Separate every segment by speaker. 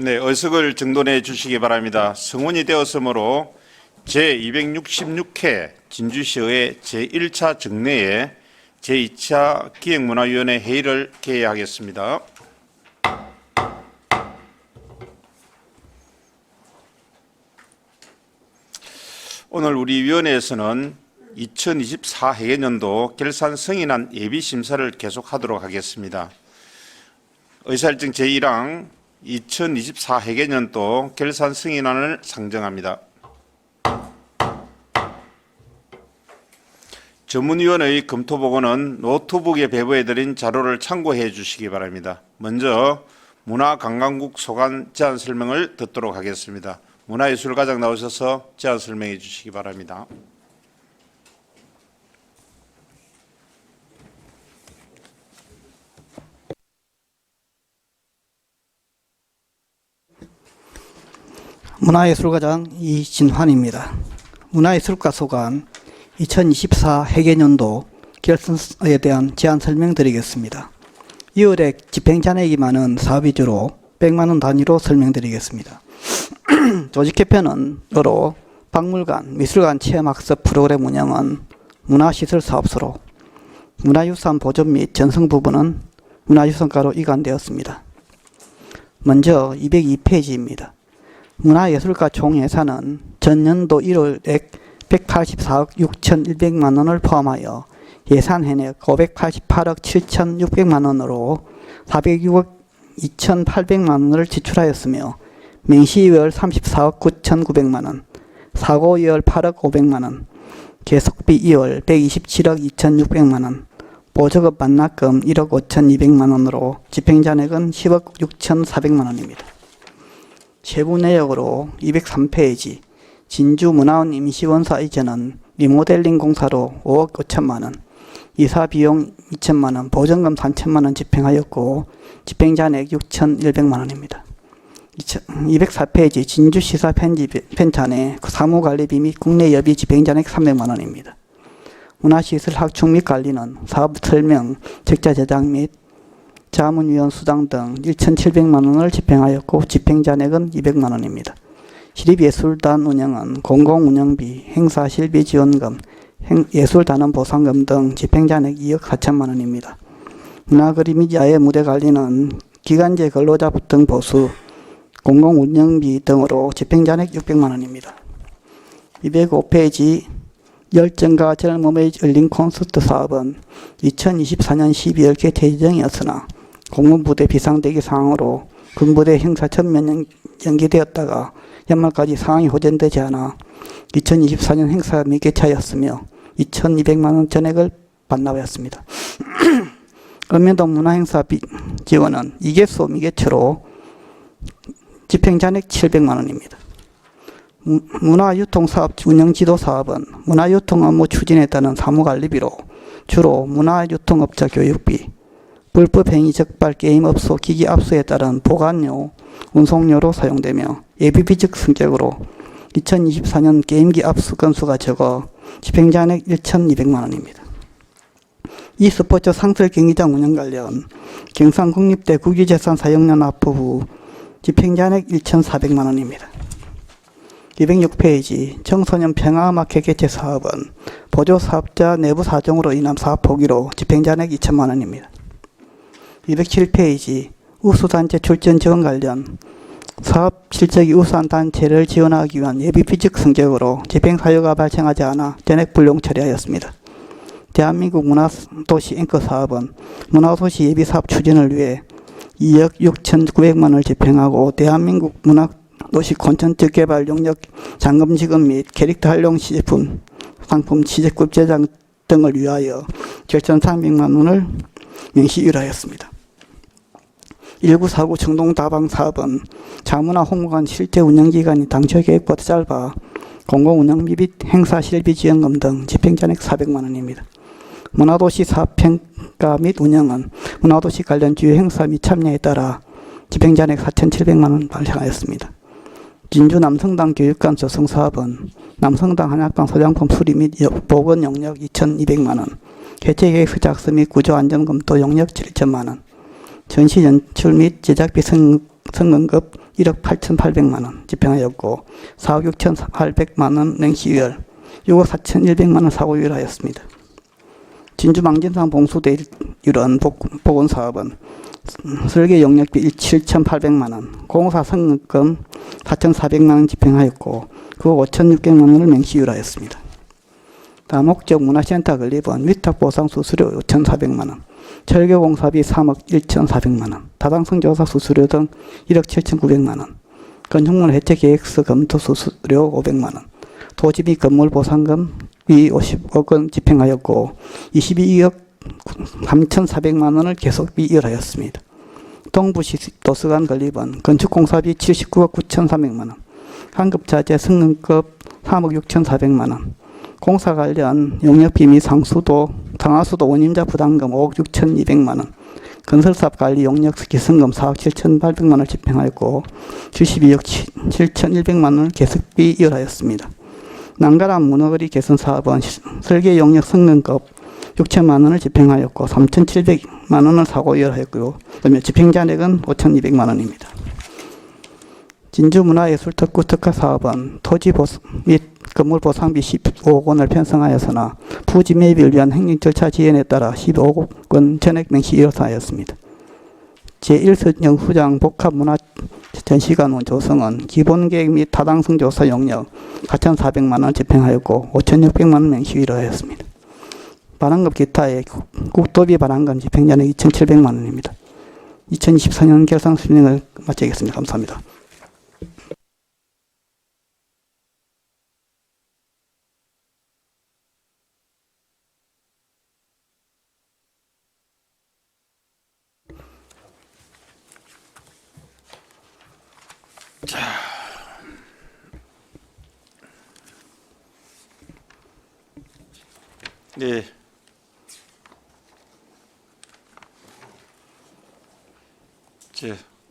Speaker 1: 네, 의석을 정돈해 주시기 바랍니다. 성원이 되었으므로 제266회 진주시의회 제1차 정례에 제2차 기획문화위원회 회의를 개회하겠습니다. 오늘 우리 위원회에서는 2024 회계년도 결산 승인안 예비 심사를 계속하도록 하겠습니다. 의사일정 제1항 2024 회계년도 결산 승인안을 상정합니다. 전문위원회의 검토보고는 노트북에 배부해드린 자료를 참고해 주시기 바랍니다. 먼저 문화관광국 소관 제안 설명을 듣도록 하겠습니다. 문화예술과장 나오셔서 제안 설명해 주시기 바랍니다.
Speaker 2: 문화예술과장 이진환입니다. 문화예술과 소관 2024 회계년도 결산에 대한 제안 설명드리겠습니다. 2월에 집행잔액이 많은 사업 위주로 100만 원 단위로 설명드리겠습니다. 조직 개편으로 박물관, 미술관 체험학습 프로그램 운영은 문화시설 사업소로 문화유산 보존 및 전승 부분은 문화유산과로 이관되었습니다. 먼저 202페이지입니다. 문화예술가 총예산은 전년도 1월액 184억 6,100만 원을 포함하여 예산 현액 588억 7,600만 원으로 406억 2,800만 원을 지출하였으며 맹시이월 34억 9,900만 원, 사고이월 8억 500만 원, 계속비 2월 127억 2,600만 원, 보조급 반납금 1억 5,200만 원으로 집행잔액은 10억 6,400만 원입니다. 세부 내역으로 203페이지 진주문화원 임시원사 이전은 리모델링 공사로 5억 5천만 원, 이사 비용 2천만 원, 보전금 3천만 원 집행하였고 집행잔액 6,100만 원입니다. 204페이지 진주시사 편찬의 사무관리비 및 국내 여비 집행잔액 300만 원입니다. 문화시설 확충 및 관리는 사업 설명, 적자 제작 및 자문위원 수당 등 1,700만 원을 집행하였고 집행잔액은 200만 원입니다. 시립예술단 운영은 공공운영비, 행사실비 지원금, 예술단원 보상금 등 집행잔액 2억 4천만 원입니다. 문화거리 및 야외 무대 관리는 기간제 근로자 등 보수, 공공운영비 등으로 집행잔액 600만 원입니다. 205페이지 열정과 젊음의 열린 콘서트 사업은 2024년 12월 개최 예정이었으나 공무부대 비상대기 상황으로 군부대 행사 전면 연기되었다가 연말까지 상황이 호전되지 않아 2024년 행사 미개최하였으며 2,200만 원 전액을 반납하였습니다. 읍면동 문화행사 지원은 2개소 미개최로 집행잔액 700만 원입니다. 문화유통사업 운영지도사업은 문화유통 업무 추진에 따른 사무관리비로 주로 문화유통업자 교육비, 불법행위 적발 게임업소 기기 압수에 따른 보관료, 운송료로 사용되며 예비비적 성격으로 2024년 게임기 압수 건수가 적어 집행잔액 1,200만 원입니다. e스포츠 상설 경기장 운영 관련 경상국립대 국유재산 사용료 납부 후 집행잔액 1,400만 원입니다. 206페이지 청소년 평화음악회 개최 사업은 보조사업자 내부 사정으로 인한 사업 포기로 집행잔액 2천만 원입니다. 207페이지 우수단체 출전 지원 관련 사업 실적이 우수한 단체를 지원하기 위한 예비비적 성격으로 집행사유가 발생하지 않아 전액 불용 처리하였습니다. 대한민국 문화도시 앵커 사업은 문화도시 예비사업 추진을 위해 2억 6,900만 원을 집행하고 대한민국 문화도시 콘텐츠 개발 용역 잔금 지급 및 캐릭터 활용 시제품 상품 시제급 제작 등을 위하여 7,300만 원을 명시유라하였습니다. 1949 청동다방 사업은 자문화 홍보관 실제 운영기간이 당초 계획보다 짧아 공공운영비 및 행사 실비 지원금 등 집행잔액 400만 원입니다. 문화도시 사업평가 및 운영은 문화도시 관련 주요 행사 및 참여에 따라 집행잔액 4,700만 원 발생하였습니다. 진주 남성당 교육관 조성 사업은 남성당 한약관 소장품 수리 및 보건 용역 2,200만 원, 개최계획서 작성 및 구조안전검토 용역 7천만 원, 전시 연출 및 제작비 성금급 1억 8,800만 원 집행하였고 4억 6,800만 원 맹시유열, 6억 4,100만 원 사고유열하였습니다. 진주 망진산 봉수대 유런 복원 사업은 설계 용역비 7,800만 원, 공사 성금금 4,400만 원 집행하였고 그 5,600만 원을 맹시유열하였습니다. 다목적 문화센터 건립은 위탁 보상 수수료 5,400만 원, 철교 공사비 3억 1,400만 원, 타당성 조사 수수료 등 1억 7,900만 원, 건축물 해체 계획서 검토 수수료 500만 원, 토지 및 건물 보상금이 50억 원 집행하였고 22억 3,400만 원을 계속비 이월하였습니다. 동부시 도서관 건립은 건축공사비 79억 9,300만 원, 환급자재 승인급 3억 6,400만 원, 공사 관련 용역비 및 상하수도 원임자 부담금 5억 6,200만 원, 건설사업 관리 용역 기승금 4억 7,800만 원을 집행하였고 72억 7,100만 원을 계속비 이월하였습니다. 난가람 문어거리 개선 사업은 설계 용역 승인급 6천만 원을 집행하였고 3,700만 원을 사고 이월하였고요. 그다음에 집행잔액은 5,200만 원입니다. 진주문화예술 특구 특화 사업은 토지 및 건물 보상비 15억 원을 편성하였으나 부지 매입을 위한 행정 절차 지연에 따라 15억 원 전액 맹시 이월하였습니다. 제1선정 후장 복합문화 전시관 조성은 기본계획 및 타당성 조사 용역 4,400만 원을 집행하였고 5,600만 원 맹시 이월하였습니다. 반환금 기타의 국도비 반환금 집행잔액 2,700만 원입니다. 2024년 결산 수령을 마치겠습니다. 감사합니다.
Speaker 1: 네.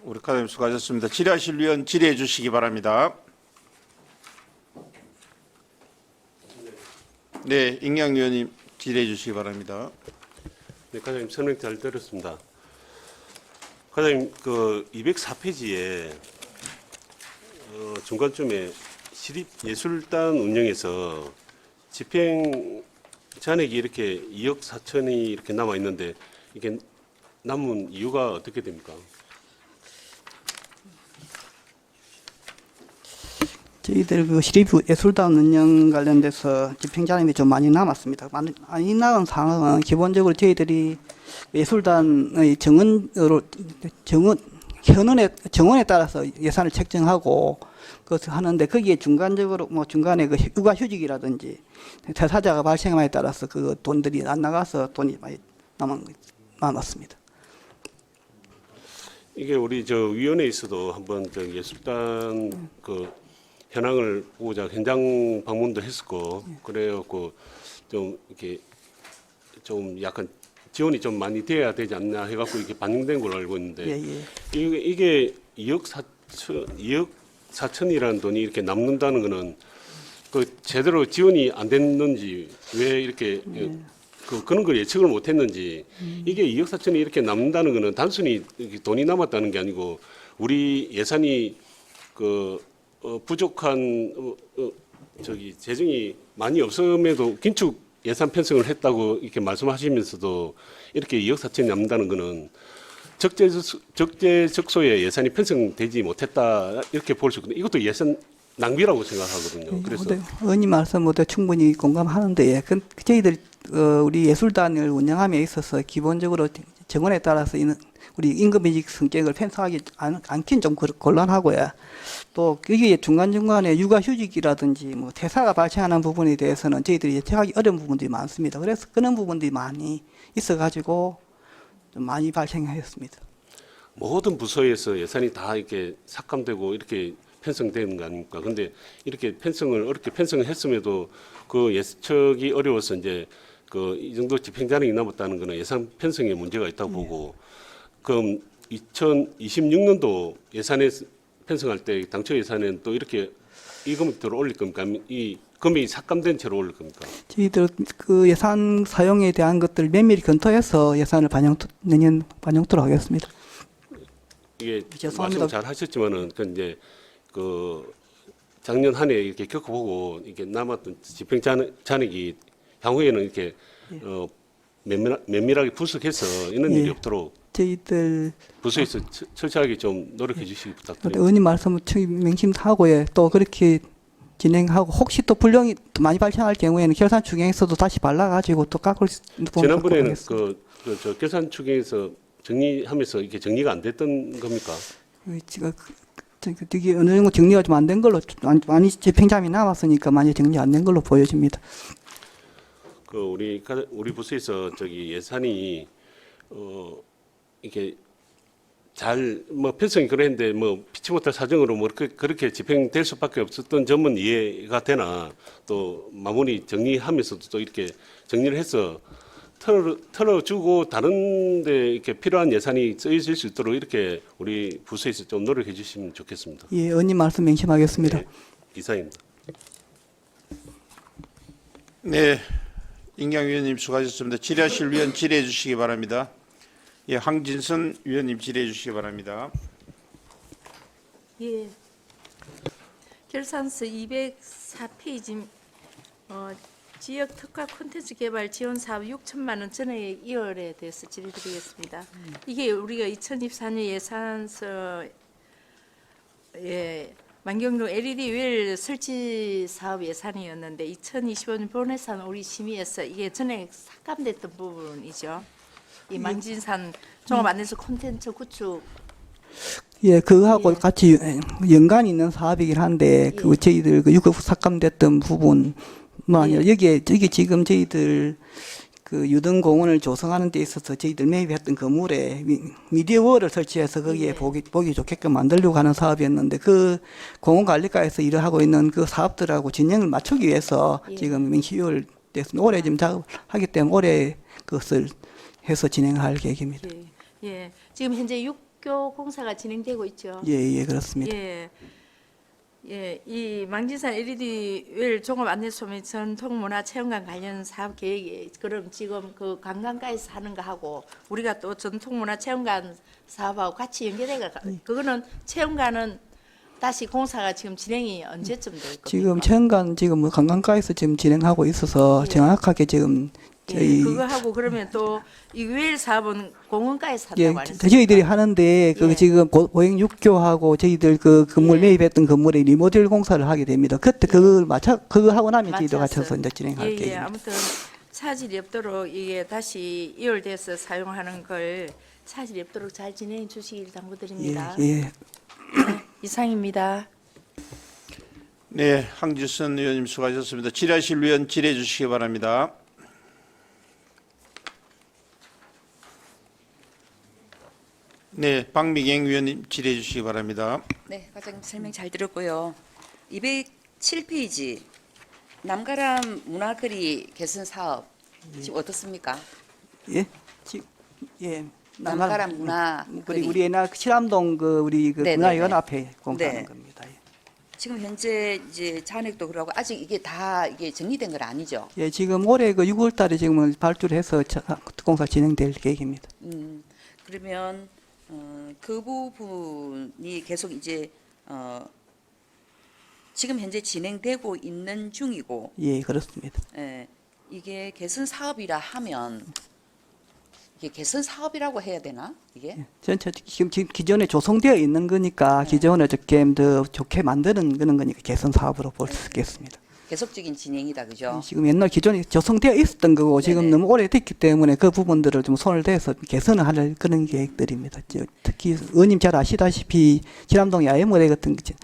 Speaker 1: 우리 과장님 수고하셨습니다. 질의하실 위원 질의해 주시기 바랍니다. 네, 임경 위원님 질의해 주시기 바랍니다.
Speaker 3: 네, 과장님 설명 잘 들었습니다. 과장님 그 204페이지에 중간쯤에 시립예술단 운영에서 집행 잔액이 이렇게 2억 4천이 이렇게 남아 있는데 이게 남은 이유가 어떻게 됩니까?
Speaker 2: 저희들 그 시립예술단 운영 관련돼서 집행자금이 좀 많이 남았습니다. 많이 남은 상황은 기본적으로 저희들이 예술단의 정원에 따라서 예산을 책정하고 그것을 하는데 거기에 중간적으로 중간에 그 육아휴직이라든지 퇴사자가 발생함에 따라서 그 돈들이 안 나가서 돈이 많이 남았습니다.
Speaker 3: 이게 우리 저 위원회에서도 한번 저 예술단 그 현황을 보고자 현장 방문도 했었고 그래갖고 좀 이렇게 좀 약간 지원이 좀 많이 돼야 되지 않나 해갖고 이렇게 반영된 걸로 알고 있는데 이게 2억 4천이라는 돈이 이렇게 남는다는 거는 그 제대로 지원이 안 됐는지 왜 이렇게 그런 걸 예측을 못했는지 이게 2억 4천이 이렇게 남는다는 거는 단순히 이렇게 돈이 남았다는 게 아니고 우리 예산이 부족한 재정이 많이 없음에도 긴축 예산 편성을 했다고 이렇게 말씀하시면서도 이렇게 2억 4천이 남는다는 거는 적재적소에 예산이 편성되지 못했다 이렇게 볼 수 있거든요. 이것도 예산 낭비라고 생각하거든요. 그래서
Speaker 2: 의원님 말씀도 충분히 공감하는데 저희들 우리 예술단을 운영함에 있어서 기본적으로 정원에 따라서 우리 임금이직 성격을 편성하기 않긴 좀 곤란하고요. 또 여기에 중간중간에 육아휴직이라든지 퇴사가 발생하는 부분에 대해서는 저희들이 예측하기 어려운 부분들이 많습니다. 그래서 그런 부분들이 많이 있어가지고 좀 많이 발생하였습니다.
Speaker 3: 모든 부서에서 예산이 다 이렇게 삭감되고 이렇게 편성되는 거 아닙니까? 그런데 이렇게 어렵게 편성을 했음에도 그 예측이 어려워서 이제 이 정도 집행잔액이 남았다는 거는 예산 편성에 문제가 있다고 보고 그럼 2026년도 예산에 편성할 때 당초 예산에는 또 이렇게 이 금액대로 올릴 겁니까? 이 금액이 삭감된 채로 올릴 겁니까?
Speaker 2: 저희들 그 예산 사용에 대한 것들 면밀히 검토해서 예산을 내년 반영토록 하겠습니다.
Speaker 3: 이게
Speaker 2: 죄송합니다.
Speaker 3: 말씀 잘 하셨지만은 그 이제 그 작년 한 해 이렇게 겪어보고 이게 남았던 집행 잔액이 향후에는 이렇게 면밀하게 분석해서 이런
Speaker 2: 예.
Speaker 3: 일이 없도록
Speaker 2: 저희들
Speaker 3: 부서에서 철저하게 좀 노력해 주시기 부탁드립니다.
Speaker 2: 의원님 말씀을 명심하고요. 또 그렇게 진행하고 혹시 또 불량이 또 많이 발생할 경우에는 결산 추경에서도 다시 발라가지고 또 깎을 수 있는 부분
Speaker 3: 지난번에는
Speaker 2: 갖고
Speaker 3: 저 계산 추경에서 정리하면서 이게 정리가 안 됐던 겁니까?
Speaker 2: 제가 되게 어느 정도 정리가 좀 안 된 걸로 많이 집행자이 남았으니까 많이 정리 안 된 걸로 보여집니다.
Speaker 3: 그 우리 부서에서 저기 예산이 이게 잘 뭐 편성이 그랬는데 뭐 피치 못할 사정으로 뭐 그렇게 집행될 수밖에 없었던 점은 이해가 되나 또 마무리 정리하면서도 또 이렇게 정리를 해서 털어주고 다른데 이렇게 필요한 예산이 쓰여질 수 있도록 이렇게 우리 부서에서 좀 노력해 주시면 좋겠습니다.
Speaker 2: 예, 의원님 말씀 명심하겠습니다.
Speaker 3: 네, 이상입니다.
Speaker 1: 네, 임경 위원님 수고하셨습니다. 질의하실 위원 질의해 주시기 바랍니다. 예, 황진선 위원님 질의해 주시기 바랍니다.
Speaker 4: 예. 결산서 204페이지 지역 특화 콘텐츠 개발 지원 사업 6천만 원 전액 2월에 대해서 질의드리겠습니다. 이게 우리가 2024년 예산서에 만경동 LED 웰 설치 사업 예산이었는데 2025년 본예산 우리 심의에서 이게 전액 삭감됐던 부분이죠. 이 망진산 종합안내서 콘텐츠 구축
Speaker 2: 예, 그거하고
Speaker 4: 예.
Speaker 2: 같이 연관이 있는 사업이긴 한데 그 저희들 그 유급 삭감됐던 부분만 아니라 여기 지금 저희들 그 유등공원을 조성하는 데 있어서 저희들 매입했던 건물에 미디어월을 설치해서 거기에
Speaker 4: 예.
Speaker 2: 보기 좋게끔 만들려고 하는 사업이었는데 그 공원관리과에서 일을 하고 있는 그 사업들하고 진행을 맞추기 위해서
Speaker 4: 예.
Speaker 2: 지금 10월 됐습니다. 올해 지금 작업하기 때문에 올해 그것을 해서 진행할 계획입니다.
Speaker 4: 예, 예. 지금 현재 육교 공사가 진행되고 있죠.
Speaker 2: 예, 그렇습니다.
Speaker 4: 예, 예. 이 망진산 LED 웰 종합 안내소 및 전통문화체험관 관련 사업 계획이 그럼 지금 그 관광가에서 하는 거 하고 우리가 또 전통문화체험관 사업하고 같이 연계돼가 그거는 체험관은 다시 공사가 지금 진행이 언제쯤 될 겁니까?
Speaker 2: 지금 체험관 지금 뭐 관광가에서 지금 진행하고 있어서
Speaker 4: 예.
Speaker 2: 정확하게 지금 저희
Speaker 4: 예, 그거 하고 그러면 또 이 웰 사업은 공원가에서
Speaker 2: 예,
Speaker 4: 한다고 하셨습니까?
Speaker 2: 저희들이 하는데 그
Speaker 4: 예.
Speaker 2: 지금 보행 육교하고 저희들 그 건물
Speaker 4: 예.
Speaker 2: 매입했던 건물에 리모델 공사를 하게 됩니다. 그때 그걸 그거 하고 나면 저희도
Speaker 4: 맞춰서.
Speaker 2: 갖춰서 이제 진행할
Speaker 4: 예, 예.
Speaker 2: 계획입니다.
Speaker 4: 아무튼 차질이 없도록 이게 다시 이월돼서 사용하는 걸 차질이 없도록 잘 진행해 주시길 당부드립니다.
Speaker 2: 예.
Speaker 4: 이상입니다.
Speaker 1: 네, 황진선 의원님 수고하셨습니다. 질의하실 위원 질의해 주시기 바랍니다. 네, 박미경 위원님 질의해 주시기 바랍니다.
Speaker 5: 네, 과장님 설명 잘 들었고요. 207페이지 남가람 문화거리 개선 사업 지금 어떻습니까?
Speaker 2: 예. 예.
Speaker 5: 남가람 문화거리
Speaker 2: 그리고 우리 옛날 칠암동 그 우리 그
Speaker 5: 네,
Speaker 2: 문화연합회 공사하는
Speaker 5: 네.
Speaker 2: 겁니다. 예.
Speaker 5: 지금 현재 이제 잔액도 그러고 아직 이게 다 이게 정리된 건 아니죠.
Speaker 2: 예, 지금 올해 그 6월 달에 지금 발주를 해서 공사 진행될 계획입니다.
Speaker 5: 그러면 그 부분이 계속 이제 지금 현재 진행되고 있는 중이고
Speaker 2: 예, 그렇습니다.
Speaker 5: 이게 개선 사업이라 하면 이게 개선 사업이라고 해야 되나 이게?
Speaker 2: 전체 지금 기존에 조성되어 있는 거니까 기존에 조금 더 좋게 만드는 그런 거니까 개선 사업으로 볼 수 있겠습니다.
Speaker 5: 계속적인 진행이다 그죠?
Speaker 2: 지금 옛날 기존에 조성되어 있었던 거고 지금
Speaker 5: 네네.
Speaker 2: 너무 오래됐기 때문에 그 부분들을 좀 손을 대서 개선을 할 그런 계획들입니다. 특히 의원님 잘 아시다시피 지남동 야외모래 같은 게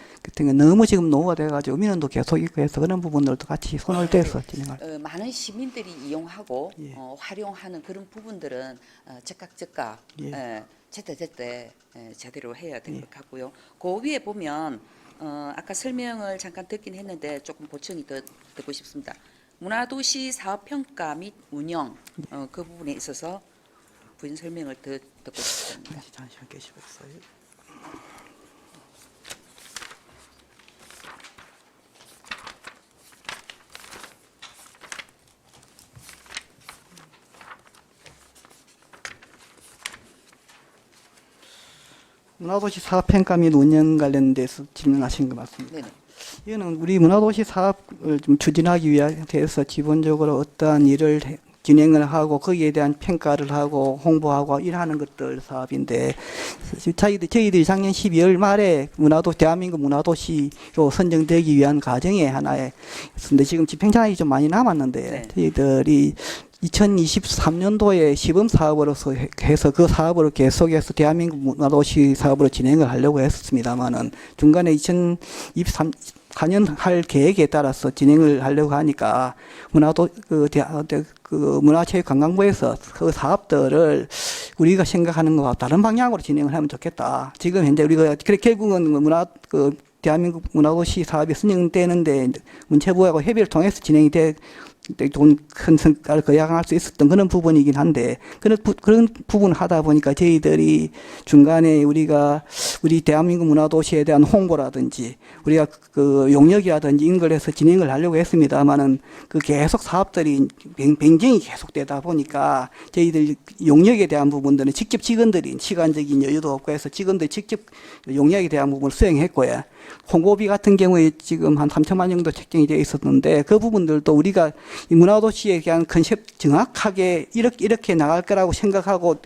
Speaker 2: 너무 지금 노후가 돼가지고 민원도 계속 있고 해서 그런 부분들도 같이 손을 대서 진행할.
Speaker 5: 많은 시민들이 이용하고
Speaker 2: 예.
Speaker 5: 활용하는 그런 부분들은 즉각
Speaker 2: 예.
Speaker 5: 제때 제대로 해야 될 것 같고요. 그 위에 보면 아까 설명을 잠깐 듣긴 했는데 조금 보충이 더 듣고 싶습니다. 문화도시 사업평가 및 운영 그 부분에 있어서 부연 설명을 더 듣고 싶습니다.
Speaker 2: 잠시만 계시겠어요? 문화도시 사업평가 및 운영 관련돼서 질문하신 거 맞습니다.
Speaker 5: 네네.
Speaker 2: 이거는 우리 문화도시 사업을 좀 추진하기 위해서 기본적으로 어떠한 일을 진행을 하고 거기에 대한 평가를 하고 홍보하고 일하는 것들 사업인데 저희들이 작년 12월 말에 대한민국 문화도시로 선정되기 위한 과정의 하나에 있는데 지금 집행자이 좀 많이 남았는데
Speaker 5: 네.
Speaker 2: 저희들이 2023년도에 시범 사업으로서 해서 그 사업으로 계속해서 대한민국 문화도시 사업으로 진행을 하려고 했었습니다만은 중간에 2024년 할 계획에 따라서 진행을 하려고 하니까 문화체육관광부에서 그 사업들을 우리가 생각하는 것과 다른 방향으로 진행을 하면 좋겠다. 지금 현재 우리가 결국은 대한민국 문화도시 사업이 선정되는데 문체부하고 협의를 통해서 진행이 큰 성과를 거양할 수 있었던 그런 부분이긴 한데 그런 부분을 하다 보니까 저희들이 중간에 우리 대한민국 문화도시에 대한 홍보라든지 우리가 그 용역이라든지 이런 걸 해서 진행을 하려고 했습니다만은 그 계속 사업들이 변경이 계속되다 보니까 저희들 용역에 대한 부분들은 직접 직원들이 시간적인 여유도 없고 해서 직원들이 직접 용역에 대한 부분을 수행했고요. 홍보비 같은 경우에 지금 한 3천만 정도 책정이 되어 있었는데 그 부분들도 우리가 이 문화도시에 대한 컨셉 정확하게 이렇게 나갈 거라고 생각하고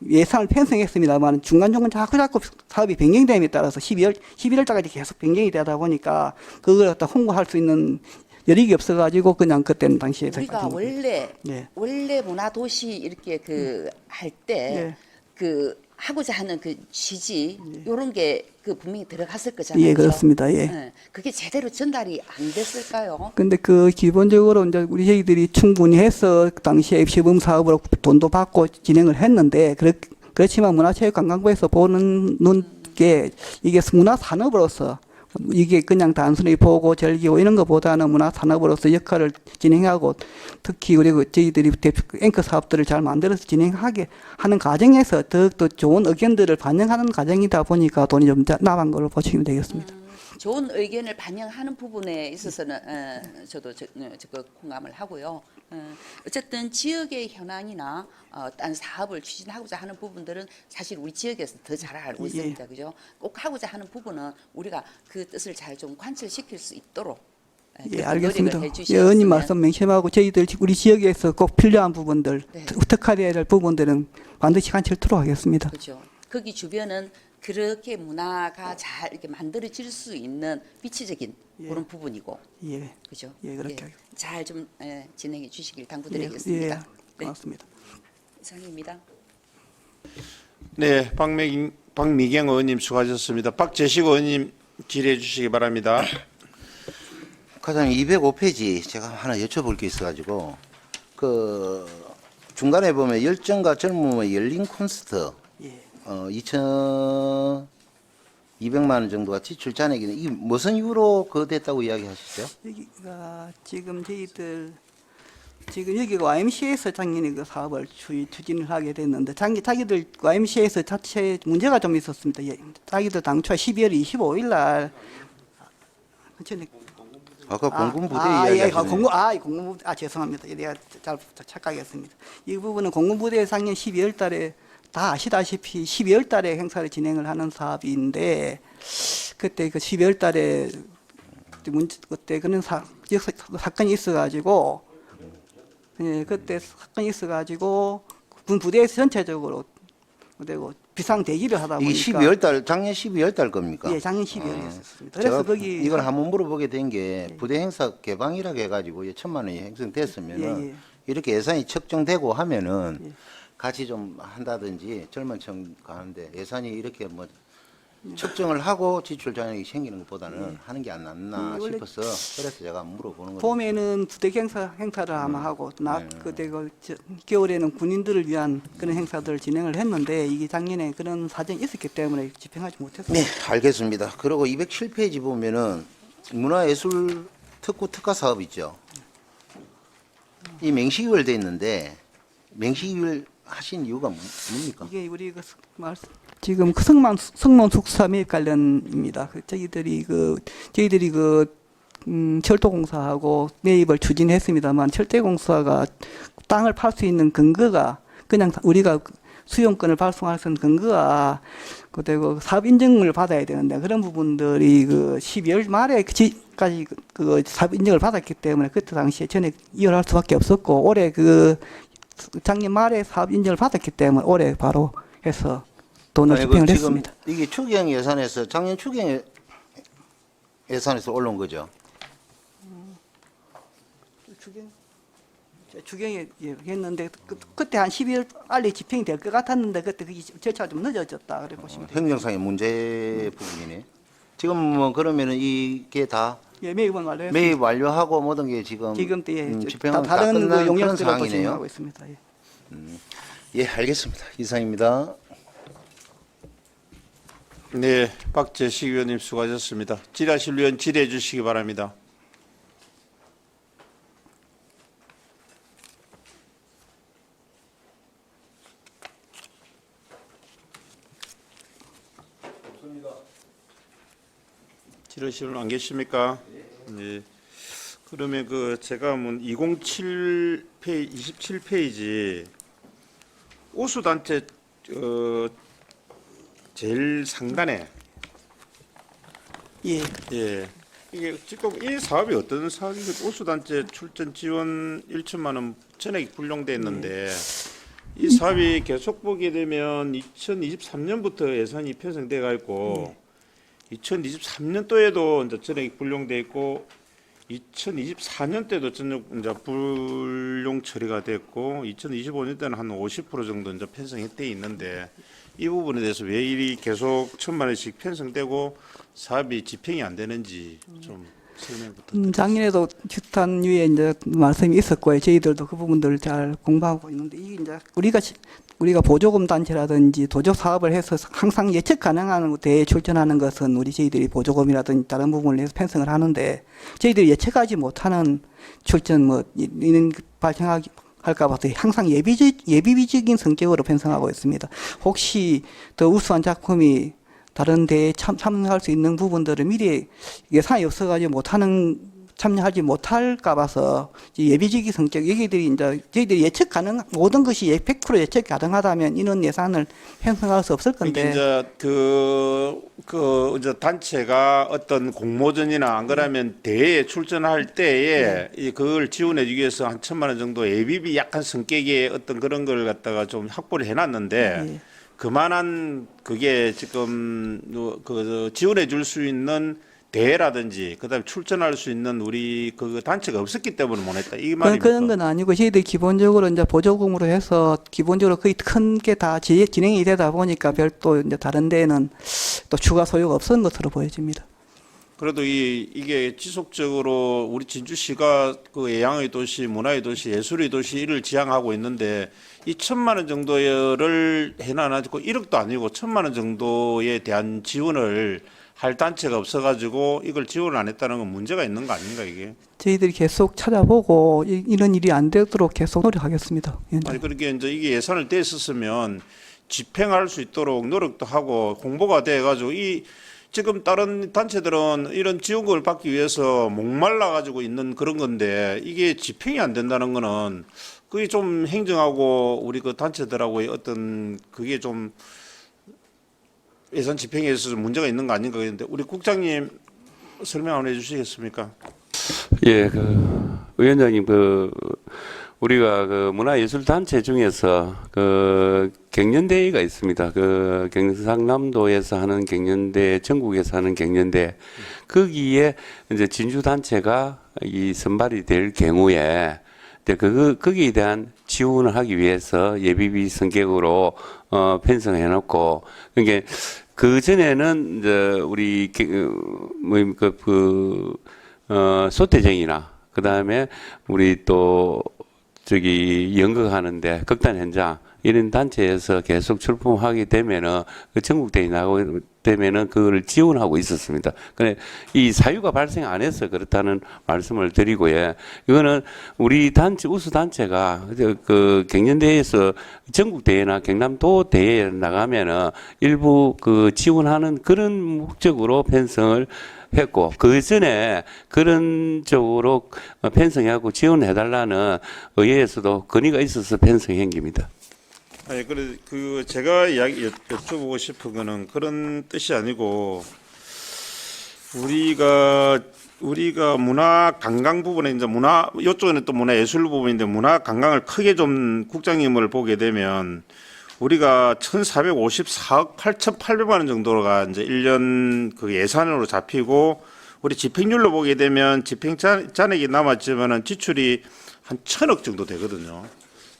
Speaker 2: 예산을 편성했습니다만 중간중간 자꾸 사업이 변경됨에 따라서 11월달까지 계속 변경이 되다 보니까 그걸 갖다 홍보할 수 있는 여력이 없어가지고 그냥 그때는 당시에
Speaker 5: 우리가 원래
Speaker 2: 예.
Speaker 5: 원래 문화도시 이렇게 할 때
Speaker 2: 예.
Speaker 5: 하고자 하는 그 취지 요런 게 분명히 들어갔을 거잖아요.
Speaker 2: 예,
Speaker 5: 그죠?
Speaker 2: 그렇습니다. 예.
Speaker 5: 네. 그게 제대로 전달이 안 됐을까요?
Speaker 2: 근데 기본적으로 이제 우리 저희들이 충분히 해서 당시에 시범 사업으로 돈도 받고 진행을 했는데 그렇지만 문화체육관광부에서 보는 게 이게 문화산업으로서 이게 그냥 단순히 보고 즐기고 이런 것보다는 문화산업으로서 역할을 진행하고 특히 그리고 저희들이 앵커 사업들을 잘 만들어서 진행하게 하는 과정에서 더욱더 좋은 의견들을 반영하는 과정이다 보니까 돈이 좀 남은 걸로 보시면 되겠습니다.
Speaker 5: 좋은 의견을 반영하는 부분에 있어서는 저도 공감을 하고요. 어쨌든 지역의 현황이나 딴 사업을 추진하고자 하는 부분들은 사실 우리 지역에서 더 잘 알고 있습니다. 그죠? 꼭 하고자 하는 부분은 우리가 그 뜻을 잘 좀 관철시킬 수 있도록
Speaker 2: 예, 알겠습니다.
Speaker 5: 노력을
Speaker 2: 예, 의원님
Speaker 5: 해주셨으면.
Speaker 2: 말씀 맹심하고 저희들 우리 지역에서 꼭 필요한 부분들,
Speaker 5: 네.
Speaker 2: 특화되어야 할 부분들은 반드시 관철토록 하겠습니다.
Speaker 5: 그렇죠. 거기 주변은 그렇게 문화가 잘 이렇게 만들어질 수 있는 위치적인 그런 부분이고,
Speaker 2: 예,
Speaker 5: 그죠?
Speaker 2: 예, 그렇게 하겠습니다.
Speaker 5: 잘 좀 진행해 주시길
Speaker 2: 예,
Speaker 5: 당부드리겠습니다.
Speaker 2: 예, 고맙습니다.
Speaker 5: 이상입니다.
Speaker 1: 네, 박미경 의원님 수고하셨습니다. 박재식 의원님 질의해 주시기 바랍니다.
Speaker 6: 과장님 205페이지 제가 하나 여쭤볼 게 있어가지고 그 중간에 보면 열정과 젊음의 열린 콘서트
Speaker 2: 예.
Speaker 6: 2,200만 원 정도가 지출 잔액이 이 무슨 이유로 그거 됐다고 이야기하시죠?
Speaker 2: 여기가 지금 여기가 YMCA에서 작년에 그 사업을 추진을 하게 됐는데 자기들 YMCA에서 자체 문제가 좀 있었습니다. 예, 자기들 당초 12월 25일 날
Speaker 6: 아까 공군부대
Speaker 2: 예,
Speaker 6: 이야기하시네요.
Speaker 2: 죄송합니다. 내가 잘 착각했습니다. 이 부분은 공군부대 작년 12월 달에 다 아시다시피 12월 달에 행사를 진행을 하는 사업인데 그때 그 12월 달에 그때 그런 사건이 있어가지고 예, 그때 사건이 있어가지고 군 부대에서 전체적으로 되고 비상 대기를 하다 보니까
Speaker 6: 이게 작년 12월 달 겁니까?
Speaker 2: 예, 작년 12월이었습니다. 그래서
Speaker 6: 제가
Speaker 2: 거기
Speaker 6: 이걸 한번 물어보게 된 게 부대 행사 개방이라고 해가지고 1,000만 원이 형성됐으면은
Speaker 2: 예, 예.
Speaker 6: 이렇게 예산이 책정되고 하면은 같이 좀 한다든지 젊은 층 가는데 예산이 이렇게 뭐 측정을 하고 지출 잔액이 생기는 것보다는 하는 게 안 낫나
Speaker 2: 원래
Speaker 6: 싶어서 그래서 제가 물어보는 거예요.
Speaker 2: 봄에는 부대 행사를 아마 하고 그때 겨울에는 군인들을 위한 그런 행사들을 진행을 했는데 이게 작년에 그런 사정이 있었기 때문에 집행하지 못했어요.
Speaker 6: 네, 알겠습니다. 그리고 207페이지 보면은 문화예술 특화 사업 있죠. 이 맹식위를 돼 있는데 맹식위를 하신 이유가 뭡니까?
Speaker 2: 이게 우리 지금 성문 숙사 매입 관련입니다. 저희들이 철도공사하고 매입을 추진했습니다만 철도공사가 땅을 팔 수 있는 근거가 그냥 우리가 수용권을 발송할 수 있는 근거가 그리고 사업 인증을 받아야 되는데 그런 부분들이 그 12월 말에까지 그 사업 인증을 받았기 때문에 그때 당시에 전액 이혼할 수밖에 없었고 올해 그 작년 말에 사업 인증을 받았기 때문에 올해 바로 해서 돈을
Speaker 6: 아니,
Speaker 2: 집행을
Speaker 6: 지금
Speaker 2: 했습니다.
Speaker 6: 이게 추경 예산에서 작년 추경 예산에서 올라온 거죠.
Speaker 2: 주경에 했는데 그때 한 12월 안에 집행이 될 것 같았는데 그때 그 절차가 좀 늦어졌다 그래 보시면 돼요.
Speaker 6: 행정상의 문제 부분이네. 지금 뭐 그러면은 이게 다
Speaker 2: 예, 매입은 완료했습니다.
Speaker 6: 매입 완료하고 모든 게 지금
Speaker 2: 지금 예,
Speaker 6: 집행은 다
Speaker 2: 다른
Speaker 6: 끝난
Speaker 2: 그
Speaker 6: 그런
Speaker 2: 용역들로 또
Speaker 6: 상황이네요.
Speaker 2: 진행하고 있습니다. 예.
Speaker 6: 예, 알겠습니다. 이상입니다.
Speaker 1: 네, 박재식 의원님 수고하셨습니다. 질의하실 의원 질의해 주시기 바랍니다. 질의하실 의원 안 계십니까? 네. 그러면 그 제가 27페이지 우수단체 제일 상단에
Speaker 2: 예.
Speaker 1: 예. 이게 지금 이 사업이 어떤 사업인가? 우수단체 출전 지원 1천만 원 전액 불용돼 있는데 이 사업이 계속 보게 되면 2023년부터 예산이 편성돼가 있고 2023년도에도 이제 전액 불용돼 있고 2024년 때도 전액 이제 불용 처리가 됐고 2025년 때는 한 50% 정도 이제 편성돼 있는데 이 부분에 대해서 왜 일이 계속 1,000만 원씩 편성되고 사업이 집행이 안 되는지 좀 설명 부탁드립니다.
Speaker 2: 작년에도 비슷한 유의 이제 말씀이 있었고요. 저희들도 그 부분들을 잘 공부하고 있는데 이게 이제 우리가 보조금 단체라든지 도적 사업을 해서 항상 예측 가능한 대에 출전하는 것은 저희들이 보조금이라든지 다른 부분을 해서 편성을 하는데 저희들이 예측하지 못하는 출전 이런 발생하기 할까 봐서 항상 예비비적인 성격으로 편성하고 있습니다. 혹시 더 우수한 작품이 다른 대회에 참여할 수 있는 부분들을 미리 예산이 없어가지고 참여하지 못할까 봐서 예비적인 성격, 여기들이 이제 저희들이 예측 가능, 모든 것이 100% 예측 가능하다면 이런 예산을 편성할 수 없을 건데.
Speaker 1: 그러니까 이제 단체가 어떤 공모전이나 안 그러면 대회에 출전할 때에 그걸 지원해주기 위해서 한 1,000만 원 정도 예비비 약간 성격의 어떤 그런 걸 갖다가 좀 확보를 해놨는데 그만한 그게 지금 그 지원해줄 수 있는 대회라든지 그다음에 출전할 수 있는 우리 그 단체가 없었기 때문에 못했다 이 말입니까?
Speaker 2: 그런 건 아니고 저희들이 기본적으로 이제 보조금으로 해서 기본적으로 거의 큰 게 다 진행이 되다 보니까 별도 이제 다른 데에는 또 추가 소요가 없었던 것으로 보여집니다.
Speaker 1: 그래도 이게 지속적으로 우리 진주시가 그 예양의 도시, 문화의 도시, 예술의 도시 이를 지향하고 있는데 이 1,000만 원 정도를 해놔가지고 1억도 아니고 1,000만 원 정도에 대한 지원을 할 단체가 없어가지고 이걸 지원을 안 했다는 건 문제가 있는 거 아닌가 이게?
Speaker 2: 저희들이 계속 찾아보고 이런 일이 안 되도록 계속 노력하겠습니다.
Speaker 1: 아니 그렇게 이제 이게 예산을 댔었으면 집행할 수 있도록 노력도 하고 홍보가 돼가지고 지금 다른 단체들은 이런 지원금을 받기 위해서 목말라 가지고 있는 그런 건데 이게 집행이 안 된다는 거는 그게 좀 행정하고 우리 그 단체들하고의 어떤 그게 좀 예산 집행에 있어서 문제가 있는 거 아닌가 그랬는데 우리 국장님 설명 한번 해주시겠습니까?
Speaker 3: 예, 위원장님 우리가 문화예술단체 중에서 갱년대회가 있습니다. 경상남도에서 하는 갱년대, 전국에서 하는 갱년대. 거기에 이제 진주단체가 선발이 될 경우에 거기에 대한 지원을 하기 위해서 예비비 성격으로 편성해 놓고 그러니까 그 전에는 이제 우리 소태정이나 그다음에 우리 또 연극하는데 극단 현장 이런 단체에서 계속 출품하게 되면은 전국대회 나가게 되면은 그걸 지원하고 있었습니다. 근데 이 사유가 발생 안 해서 그렇다는 말씀을 드리고요. 이거는 우리 단체 우수 단체가 그 갱년대회에서 전국대회나 경남도 대회에 나가면은 일부 지원하는 그런 목적으로 편성을 했고 그 전에 그런 쪽으로 편성하고 지원해달라는 의회에서도 건의가 있어서 편성한 겁니다.
Speaker 1: 아니 그 제가 여쭤보고 싶은 거는 그런 뜻이 아니고 우리가 문화 관광 부분에 이제 문화 이쪽에는 또 문화 예술 부분인데 문화 관광을 크게 좀 국장님을 보게 되면 우리가 1,454억 8,800만 원 정도가 이제 1년 그 예산으로 잡히고 우리 집행률로 보게 되면 집행 잔액이 남았지만은 지출이 한 1,000억 정도 되거든요.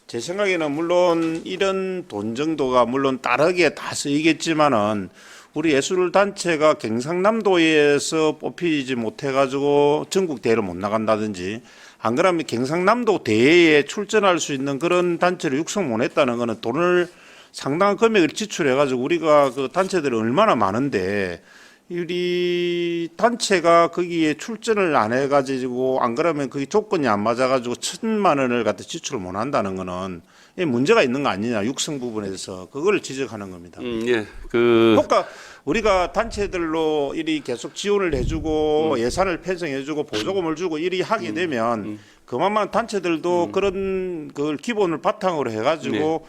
Speaker 1: 제 생각에는 물론 이런 돈 정도가 물론 다르게 다 쓰이겠지만은 우리 예술단체가 경상남도에서 뽑히지 못해가지고 전국 대회를 못 나간다든지 안 그러면 경상남도 대회에 출전할 수 있는 그런 단체를 육성 못 했다는 거는 돈을 상당한 금액을 지출해가지고 우리가 그 단체들이 얼마나 많은데 우리 단체가 거기에 출전을 안 해가지고 안 그러면 그게 조건이 안 맞아가지고 1,000만 원을 갖다 지출을 못 한다는 거는 이 문제가 있는 거 아니냐 육성 부분에서 그걸 지적하는 겁니다.
Speaker 3: 예.
Speaker 1: 그러니까 우리가 단체들로 이리 계속 지원을 해주고 예산을 편성해주고 보조금을 주고 이리 하게 되면 그만한 단체들도 그런 걸 기본을 바탕으로 해가지고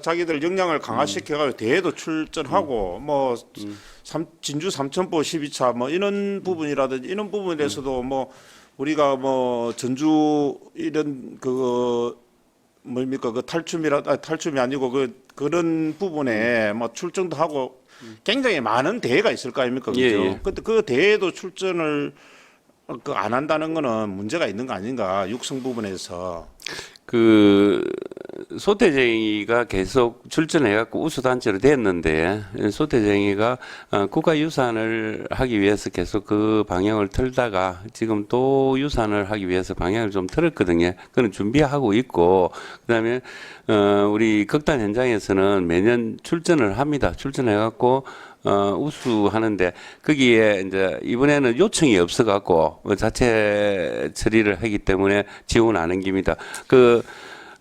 Speaker 1: 자기들 역량을 강화시켜가지고 대회도 출전하고 뭐 진주 삼천포 12차 뭐 이런 부분이라든지 이런 부분에서도 뭐 우리가 뭐 전주 이런 그 뭡니까 그 탈춤이 아니고 그런 부분에 뭐 출전도 하고 굉장히 많은 대회가 있을 거 아닙니까 그죠?
Speaker 3: 예.
Speaker 1: 근데 그 대회도 출전을 안 한다는 거는 문제가 있는 거 아닌가 육성 부분에서.
Speaker 7: 그 소태쟁이가 계속 출전해갖고 우수단체로 됐는데 소태쟁이가 국가유산을 하기 위해서 계속 그 방향을 틀다가 지금 또 유산을 하기 위해서 방향을 좀 틀었거든요. 그건 준비하고 있고 그다음에 우리 극단 현장에서는 매년 출전을 합니다. 출전해갖고 우수하는데 거기에 이제 이번에는 요청이 없어갖고 자체 처리를 하기 때문에 지원 안 한깁니다.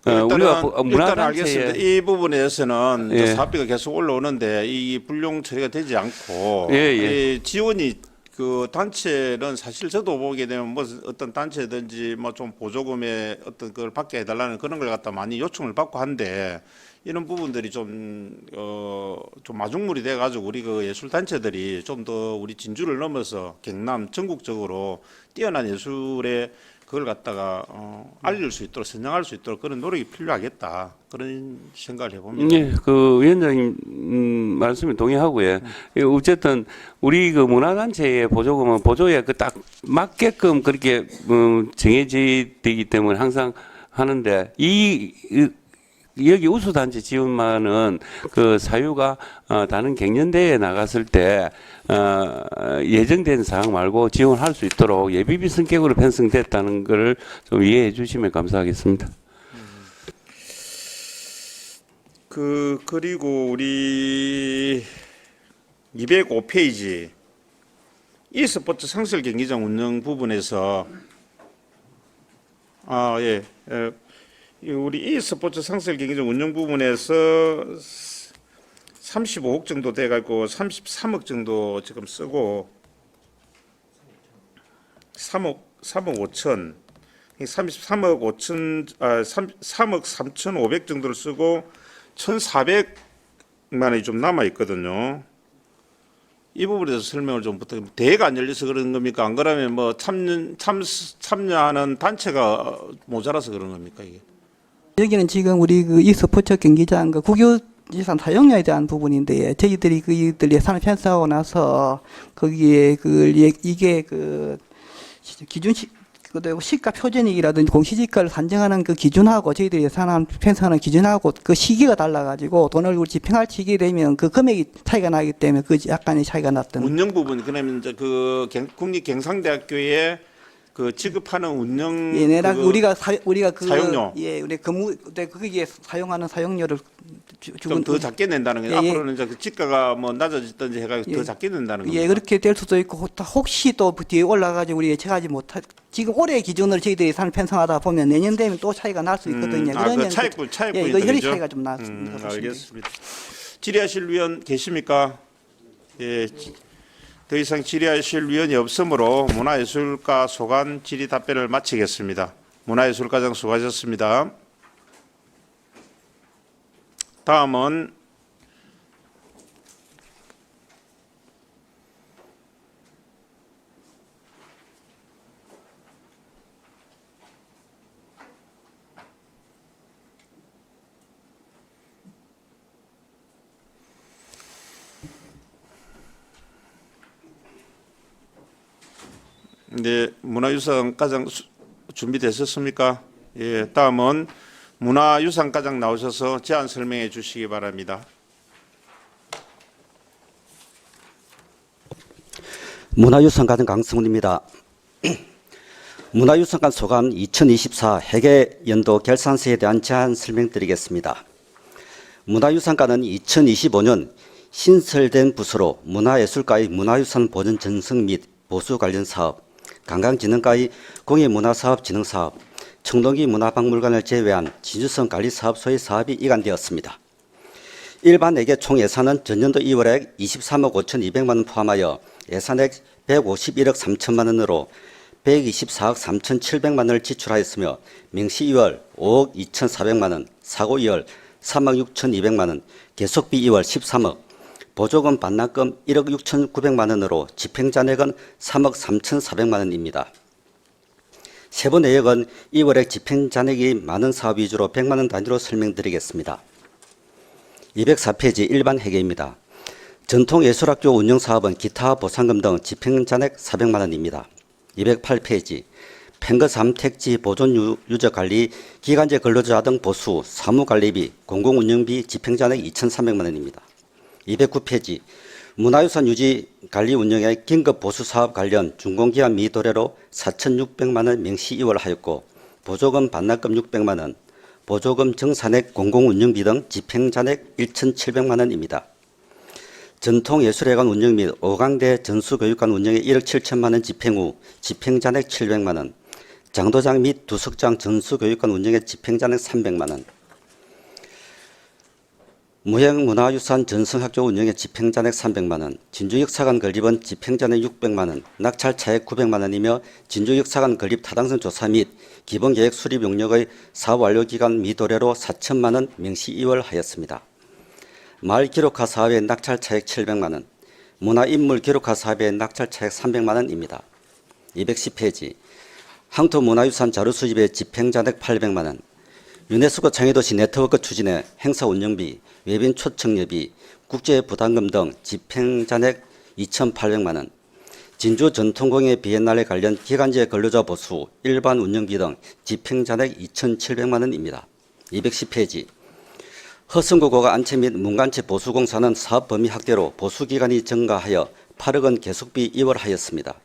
Speaker 7: 우리가
Speaker 1: 일단
Speaker 7: 문화단체에
Speaker 1: 알겠습니다. 이 부분에서는
Speaker 7: 예.
Speaker 1: 사업비가 계속 올라오는데 이 불용 처리가 되지 않고
Speaker 7: 예.
Speaker 1: 이 지원이 그 단체는 사실 저도 보게 되면 뭐 어떤 단체든지 뭐 좀 보조금에 어떤 걸 받게 해달라는 그런 걸 갖다 많이 요청을 받고 한데 이런 부분들이 좀 마중물이 돼가지고 우리 그 예술 단체들이 좀 더 우리 진주를 넘어서 경남 전국적으로 뛰어난 예술의 그걸 갖다가 알릴 수 있도록 선정할 수 있도록 그런 노력이 필요하겠다 그런 생각을 해봅니다.
Speaker 7: 예, 그 위원장님 말씀에 동의하고요. 어쨌든 우리 그 문화단체의 보조금은 보조에 그 딱 맞게끔 그렇게 정해지기 때문에 항상 하는데 여기 우수단체 지원만은 그 사유가 다른 갱년대회에 나갔을 때 예정된 사항 말고 지원할 수 있도록 예비비 성격으로 편성됐다는 걸 좀 이해해 주시면 감사하겠습니다.
Speaker 1: 그리고 우리 205페이지 e스포츠 상설 경기장 운영 부분에서 우리 e스포츠 상설 경기장 운영 부분에서 35억 정도 돼가지고 33억 정도 지금 쓰고 3억 5천 33억 5천 3억 3,500 정도를 쓰고 1,400만 원이 좀 남아 있거든요. 이 부분에 대해서 설명을 좀 부탁드립니다. 대회가 안 열려서 그런 겁니까? 안 그러면 뭐 참여하는 단체가 모자라서 그런 겁니까 이게?
Speaker 2: 여기는 지금 우리 그 e스포츠 경기장 그 국유지산 사용료에 대한 부분인데 저희들이 그들 예산을 편성하고 나서 거기에 이게 기준 시가 표준익이라든지 공시지가를 산정하는 그 기준하고 저희들이 예산안 편성하는 기준하고 그 시기가 달라가지고 돈을 우리 집행할 시기에 되면 그 금액이 차이가 나기 때문에 그 약간의 차이가 났던.
Speaker 1: 운영 부분 그러면 이제 그 국립경상대학교에 그 지급하는 운영
Speaker 2: 예, 내가 우리가 그
Speaker 1: 사용료.
Speaker 2: 예, 우리 거기에 사용하는 사용료를
Speaker 1: 좀 더 작게 낸다는 거예요.
Speaker 2: 예, 예.
Speaker 1: 앞으로는 이제 그 지가가 뭐 낮아지든지 해가지고 더 작게 낸다는 거예요.
Speaker 2: 예, 그렇게 될 수도 있고 혹시 또 뒤에 올라가지고 우리 예측하지 못할 지금 올해 기준으로 저희들이 예산을 편성하다 보면 내년 되면 또 차이가 날 수 있거든요.
Speaker 1: 그 차익분
Speaker 2: 예, 이거 혈이
Speaker 1: 포인트죠?
Speaker 2: 차이가 좀 났습니다.
Speaker 1: 알겠습니다. 질의하실 위원 계십니까? 예. 더 이상 질의하실 위원이 없으므로 문화예술가 소관 질의 답변을 마치겠습니다. 문화예술가장 수고하셨습니다. 다음은 네, 문화유산과장 준비되셨습니까? 예, 다음은 문화유산과장 나오셔서 제안 설명해 주시기 바랍니다.
Speaker 8: 문화유산과장 강승훈입니다. 문화유산관 소감 2024 회계연도 결산서에 대한 제안 설명드리겠습니다. 문화유산관은 2025년 신설된 부서로 문화예술가의 문화유산 보존 전승 및 보수 관련 사업, 관광진흥과의 공예문화사업 진흥사업, 청동기 문화박물관을 제외한 진주성 관리사업소의 사업이 이관되었습니다. 일반에게 총 예산은 전년도 2월에 23억 5,200만 원 포함하여 예산액 151억 3천만 원으로 124억 3,700만 원을 지출하였으며 명시 2월 5억 2,400만 원, 사고 2월 3억 6,200만 원, 계속비 2월 13억, 보조금 반납금 1억 6,900만 원으로 집행잔액은 3억 3,400만 원입니다. 세부 내역은 2월에 집행잔액이 많은 사업 위주로 100만 원 단위로 설명드리겠습니다. 204페이지 일반 회계입니다. 전통예술학교 운영사업은 기타 보상금 등 집행잔액 400만 원입니다. 208페이지 팽거3 택지 보존 유저관리, 기간제 근로자 등 보수, 사무관리비, 공공운영비 집행잔액 2,300만 원입니다. 209페이지 문화유산 유지 관리 운영의 긴급 보수 사업 관련 준공기한 미도래로 4,600만 원 명시 2월 하였고 보조금 반납금 600만 원, 보조금 정산액 공공운영비 등 집행잔액 1,700만 원입니다. 전통예술회관 운영 및 5강대 전수교육관 운영에 1억 7천만 원 집행 후 집행잔액 700만 원, 장도장 및 두석장 전수교육관 운영에 집행잔액 300만 원, 무형문화유산 전승학교 운영에 집행잔액 300만 원, 진주역사관 건립은 집행잔액 600만 원, 낙찰차액 900만 원이며 진주역사관 건립 타당성 조사 및 기본계획 수립 용역의 사업 완료 기간 미도래로 4천만 원 명시 2월 하였습니다. 마을기록화 사업의 낙찰차액 700만 원, 문화인물기록화 사업의 낙찰차액 300만 원입니다. 210페이지 항토문화유산 자료수집의 집행잔액 800만 원, 유네스코 창의도시 네트워크 추진의 행사 운영비, 외빈 초청료비, 국제부담금 등 집행잔액 2,800만 원, 진주 전통공예 비엔날레 관련 기간제 근로자 보수, 일반 운영비 등 집행잔액 2,700만 원입니다. 210페이지 허승구고가 안채 및 문간채 보수공사는 사업 범위 확대로 보수기간이 증가하여 8억 원 계속비 2월 하였습니다.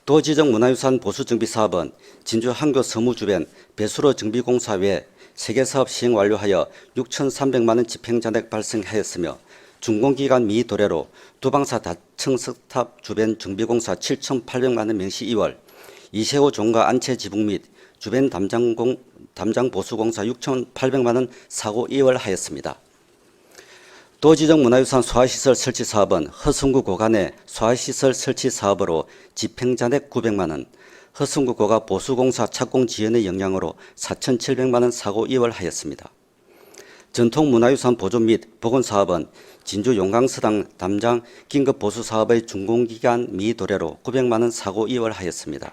Speaker 8: 도지정 문화유산 보수정비 사업은 진주 항교 서무 주변 배수로 정비공사 외 3개 사업 시행 완료하여 6,300만 원 집행잔액 발생하였으며 준공기간 미도래로 두방사 다층석탑 주변 정비공사 7,800만 원 명시 2월, 이세호 종가 안채 지붕 및 주변 담장 보수공사 6,800만 원 사고 2월 하였습니다. 도지정 문화유산 소화시설 설치 사업은 허승구 고간의 소화시설 설치 사업으로 집행잔액 900만 원, 허승구 고가 보수공사 착공 지연의 영향으로 4,700만 원 사고 2월 하였습니다. 전통문화유산 보존 및 복원 사업은 진주 용강서당 담장 긴급 보수 사업의 준공기간 미도래로 900만 원 사고 2월 하였습니다.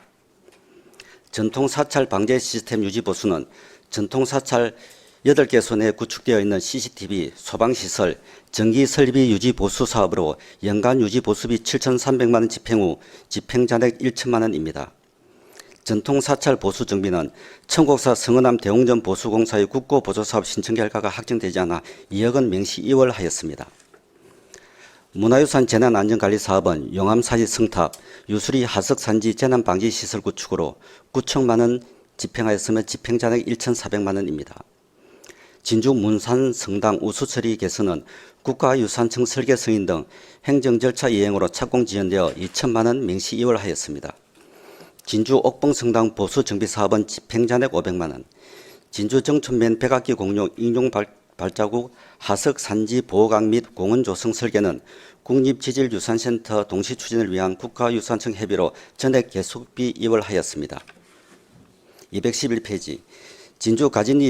Speaker 8: 전통사찰 방제 시스템 유지 보수는 전통사찰 8개소 내에 구축되어 있는 CCTV, 소방시설, 전기 설비 유지 보수 사업으로 연간 유지 보수비 7,300만 원 집행 후 집행잔액 1천만 원입니다. 전통사찰 보수 정비는 청곡사 성은암 대웅전 보수공사의 국고보조사업 신청 결과가 확정되지 않아 2억 원 명시 2월 하였습니다. 문화유산 재난안전관리사업은 용암사지 성탑, 유수리 하석산지 재난방지시설 구축으로 9천만 원 집행하였으며 집행잔액 1,400만 원입니다. 진주 문산성당 우수처리 개선은 국가유산청 설계 승인 등 행정절차 이행으로 착공 지연되어 2천만 원 명시 2월 하였습니다. 진주 옥봉성당 보수 정비 사업은 집행잔액 500만 원, 진주 정촌면 백악기 공룡 인용 발자국 하석 산지 보호강 및 공원 조성 설계는 국립지질유산센터 동시 추진을 위한 국가유산청 협의로 전액 계속비 2월 하였습니다. 211페이지 진주 가진리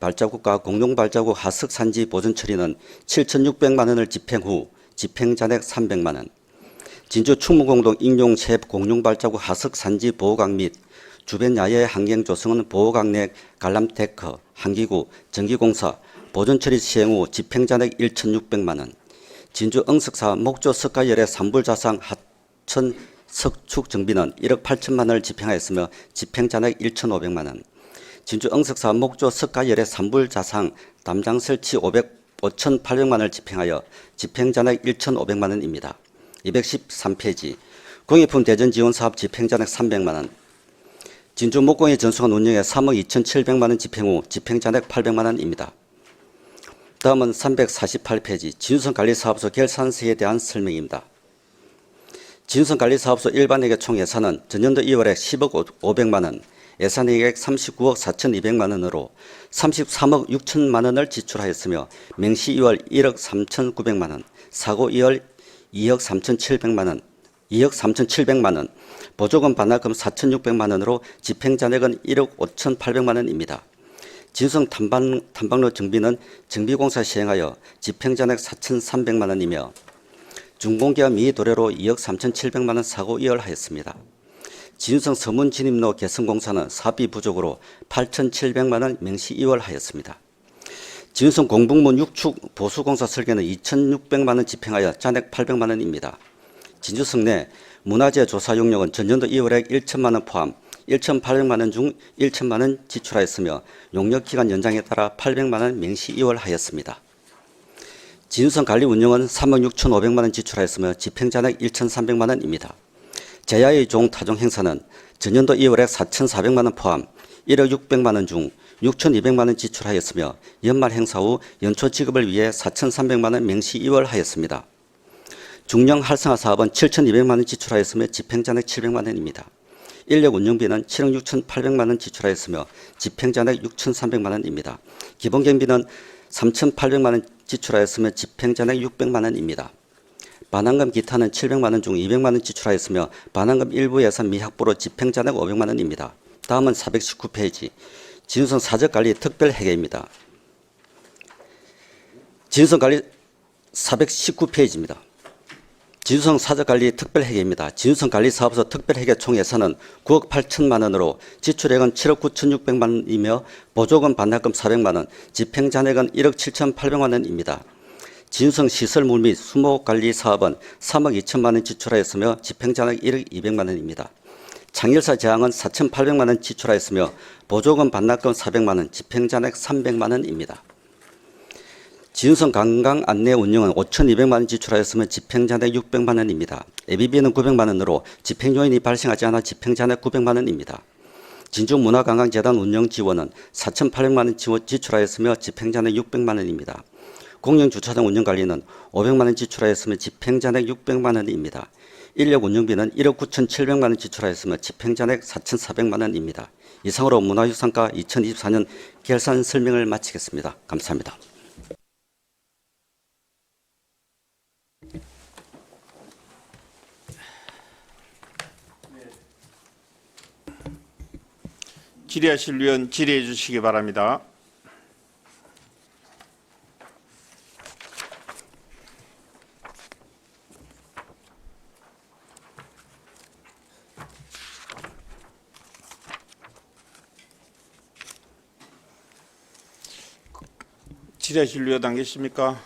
Speaker 8: 발자국과 공룡 발자국 하석 산지 보존 처리는 7,600만 원을 집행 후 집행 잔액 300만 원. 진주 충무공동 인용 셰프 공룡 발자국 하석 산지 보호각 및 주변 야외 환경 조성은 보호각 내 관람 데크, 환기구, 전기공사, 보존 처리 시행 후 집행 잔액 1,600만 원. 진주 응석사 목조 석가열의 산불자상 하천 석축 정비는 1억 8천만 원을 집행하였으며 집행 잔액 1,500만 원. 진주 응석사 목조 석가열의 산불자상 담장 설치 5,800만 원을 집행하여 집행 잔액 1,500만 원입니다. 213페이지 공예품 대전 지원 사업 집행 잔액 300만 원. 진주 목공예 전수관 운영에 3억 2,700만 원 집행 후 집행 잔액 800만 원입니다. 다음은 348페이지 진주성관리사업소 결산서에 대한 설명입니다. 진주성관리사업소 일반회계 총 예산은 전년도 2월에 10억 500만 원, 예산회계액 39억 4,200만 원으로 33억 6천만 원을 지출하였으며 명시 2월 1억 3,900만 원, 사고 2월 2억 3,700만 원, 2억 3,700만 원, 보조금 반납금 4,600만 원으로 집행 잔액은 1억 5,800만 원입니다. 진성 탐방로 정비는 정비공사 시행하여 집행 잔액 4,300만 원이며 중공기업 미도래로 2억 3,700만 원 사고 이월하였습니다. 진성 서문 진입로 개선공사는 사비 부족으로 8,700만 원 명시 이월하였습니다. 진성 공북문 6축 보수공사 설계는 2,600만 원 집행하여 잔액 800만 원입니다. 진주성 내 문화재 조사 용역은 전년도 2월에 1천만 원 포함 1,800만 원 중 1천만 원 지출하였으며 용역 기간 연장에 따라 800만 원 명시 이월하였습니다. 진주성 관리 운영은 3억 6,500만 원 지출하였으며 집행 잔액 1,300만 원입니다. 제야의 종 타종 행사는 전년도 2월에 4,400만 원 포함 1억 600만 원 중 6,200만 원 지출하였으며 연말 행사 후 연초 지급을 위해 4,300만 원 명시 이월하였습니다. 중령 활성화 사업은 7,200만 원 지출하였으며 집행 잔액 700만 원입니다. 인력 운영비는 7억 6,800만 원 지출하였으며 집행 잔액 6,300만 원입니다. 기본 경비는 3,800만 원 지출하였으며 집행 잔액 600만 원입니다. 반환금 기타는 700만 원 중 200만 원 지출하였으며 반환금 일부 예산 미확보로 집행 잔액 500만 원입니다. 다음은 419페이지 진주성 사적관리 특별회계입니다. 진주성관리 419페이지입니다. 진주성 사적관리 특별회계입니다. 진주성관리사업소 특별회계 총 예산은 9억 8천만 원으로 지출액은 7억 9,600만 원이며 보조금 반납금 400만 원, 집행 잔액은 1억 7,800만 원입니다. 진주성 시설물 및 수목관리 사업은 3억 2천만 원 지출하였으며 집행 잔액 1억 200만 원입니다. 창열사 제항은 4,800만 원 지출하였으며 보조금 반납금 400만 원, 집행 잔액 300만 원입니다. 진주성 관광 안내 운영은 5,200만 원 지출하였으며 집행 잔액 600만 원입니다. 예비비는 900만 원으로 집행 요인이 발생하지 않아 집행 잔액 900만 원입니다. 진주문화관광재단 운영 지원은 4,800만 원 지출하였으며 집행 잔액 600만 원입니다. 공영주차장 운영관리는 500만 원 지출하였으며 집행 잔액 600만 원입니다. 인력 운영비는 1억 9,700만 원 지출하였으며 집행 잔액 4,400만 원입니다. 이상으로 문화유산과 2024년 결산 설명을 마치겠습니다. 감사합니다.
Speaker 1: 질의하실 위원 질의해 주시기 바랍니다. 질의하실 위원 안 계십니까?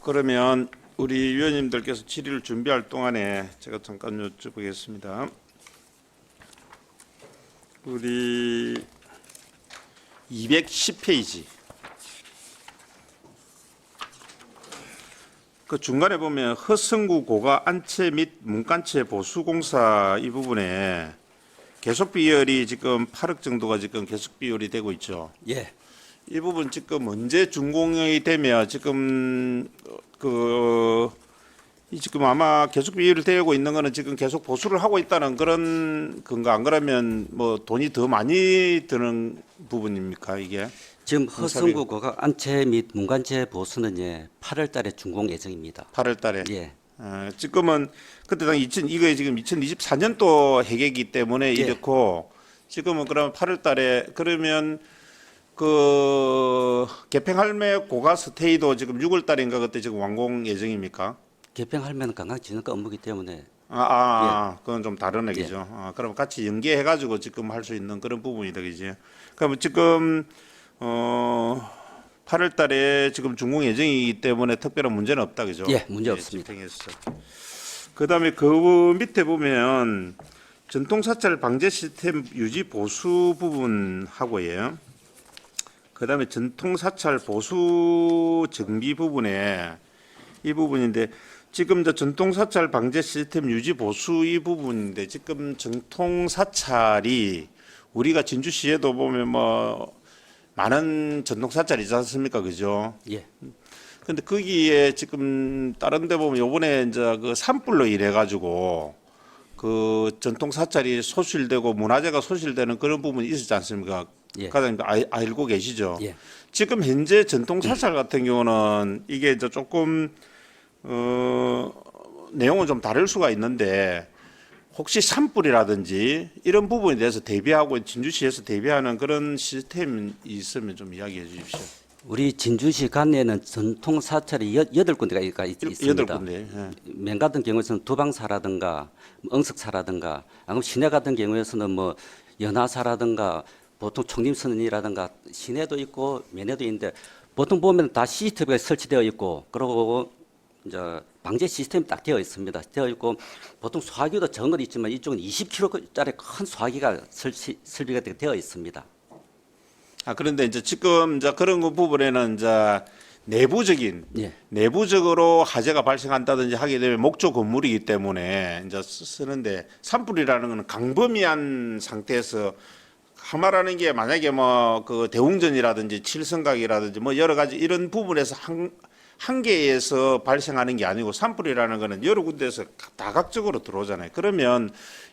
Speaker 1: 그러면 우리 위원님들께서 질의를 준비할 동안에 제가 잠깐 여쭤보겠습니다. 우리 210페이지 그 중간에 보면 허승구 고가 안채 및 문간채 보수공사 이 부분에 계속 비율이 지금 8억 정도가 지금 계속 비율이 되고 있죠.
Speaker 8: 예.
Speaker 1: 이 부분 지금 언제 준공이 되면 지금 지금 아마 계속 비율을 되고 있는 거는 지금 계속 보수를 하고 있다는 그런 건가? 안 그러면 뭐 돈이 더 많이 드는 부분입니까 이게?
Speaker 8: 지금 허승구 고가 안채 및 문간채 보수는 8월 달에 준공 예정입니다.
Speaker 1: 8월 달에.
Speaker 8: 예.
Speaker 1: 지금은 그때 당 이게 지금 2024년도 해계이기 때문에
Speaker 8: 예.
Speaker 1: 이렇고 지금은 그러면 8월 달에 그러면 그 개평할매 고가 스테이도 지금 6월 달인가 그때 지금 완공 예정입니까?
Speaker 8: 개평하면 관광 진흥가 업무기 때문에
Speaker 1: 그건 좀 다른 얘기죠. 그럼 같이 연계해가지고 지금 할 수 있는 그런 부분이다, 그지? 그럼 지금 8월 달에 지금 준공 예정이기 때문에 특별한 문제는 없다, 그죠?
Speaker 8: 예, 문제 없습니다.
Speaker 1: 집행했어. 그다음에 그 밑에 보면 전통 사찰 방제 시스템 유지 보수 부분하고요. 그다음에 전통 사찰 보수 정비 부분에 이 부분인데 지금 이제 전통 사찰 방제 시스템 유지 보수 이 부분인데 지금 전통 사찰이 우리가 진주시에도 보면 뭐 많은 전통 사찰이지 않습니까, 그죠?
Speaker 8: 예.
Speaker 1: 근데 거기에 지금 다른 데 보면 요번에 이제 그 산불로 인해 가지고 그 전통 사찰이 소실되고 문화재가 소실되는 그런 부분이 있었지 않습니까?
Speaker 8: 예.
Speaker 1: 과장님 알고 계시죠?
Speaker 8: 예.
Speaker 1: 지금 현재 전통 사찰 같은 경우는 이게 이제 조금 내용은 좀 다를 수가 있는데 혹시 산불이라든지 이런 부분에 대해서 대비하고 진주시에서 대비하는 그런 시스템이 있으면 좀 이야기해 주십시오.
Speaker 8: 우리 진주시 관내에는 전통 사찰이 8군데가 있습니다.
Speaker 1: 8군데. 예.
Speaker 8: 맹 같은 경우에는 두방사라든가 응석사라든가 아니면 시내 같은 경우에서는 뭐 연화사라든가 보통 총림선이라든가 시내도 있고 면에도 있는데 보통 보면 다 CCTV가 설치되어 있고 그리고 이제 방제 시스템이 딱 되어 있습니다. 되어 있고 보통 소화기도 적은 건 있지만 이쪽은 20kg짜리 큰 소화기가 설비가 되어 있습니다.
Speaker 1: 그런데 이제 지금 이제 그런 거 부분에는 이제 내부적인
Speaker 8: 예.
Speaker 1: 내부적으로 화재가 발생한다든지 하게 되면 목조 건물이기 때문에 이제 쓰는데 산불이라는 것은 강범위한 상태에서 하마라는 게 만약에 뭐 그 대웅전이라든지 칠성각이라든지 뭐 여러 가지 이런 부분에서 한 개에서 발생하는 게 아니고 산불이라는 거는 여러 군데에서 다각적으로 들어오잖아요. 그러면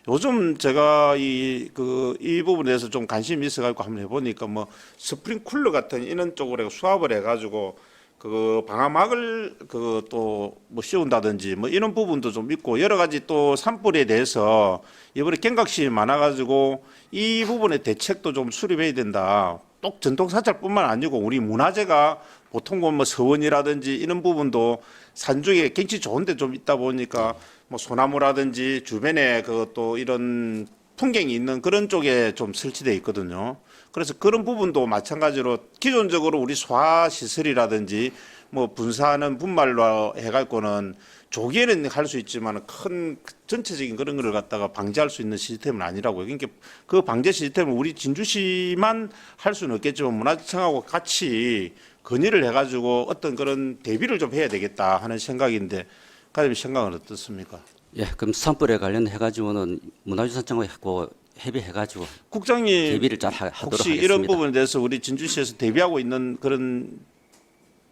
Speaker 1: 요즘 제가 이 부분에 대해서 좀 관심이 있어가지고 한번 해보니까 뭐 스프링쿨러 같은 이런 쪽으로 수압을 해가지고 그 방화막을 그 또 뭐 씌운다든지 뭐 이런 부분도 좀 있고 여러 가지 또 산불에 대해서 이번에 경각심이 많아가지고 이 부분의 대책도 좀 수립해야 된다. 또 전통 사찰뿐만 아니고 우리 문화재가 보통 뭐 서원이라든지 이런 부분도 산 중에 경치 좋은데 좀 있다 보니까 뭐 소나무라든지 주변에 그 또 이런 풍경이 있는 그런 쪽에 좀 설치되어 있거든요. 그래서 그런 부분도 마찬가지로 기존적으로 우리 소화 시설이라든지 뭐 분사하는 분말로 해갖고는 조기에는 할 수 있지만 큰 전체적인 그런 거를 갖다가 방지할 수 있는 시스템은 아니라고요. 그러니까 그 방제 시스템을 우리 진주시만 할 수는 없겠지만 문화청하고 같이 건의를 해가지고 어떤 그런 대비를 좀 해야 되겠다 하는 생각인데 과장님 생각은 어떻습니까?
Speaker 8: 예, 그럼 산불에 관련해 가지고는 문화유산청하고 협의해 가지고
Speaker 1: 국장님
Speaker 8: 대비를 잘 하도록
Speaker 1: 혹시
Speaker 8: 하겠습니다.
Speaker 1: 이런 부분에 대해서 우리 진주시에서 대비하고 있는 그런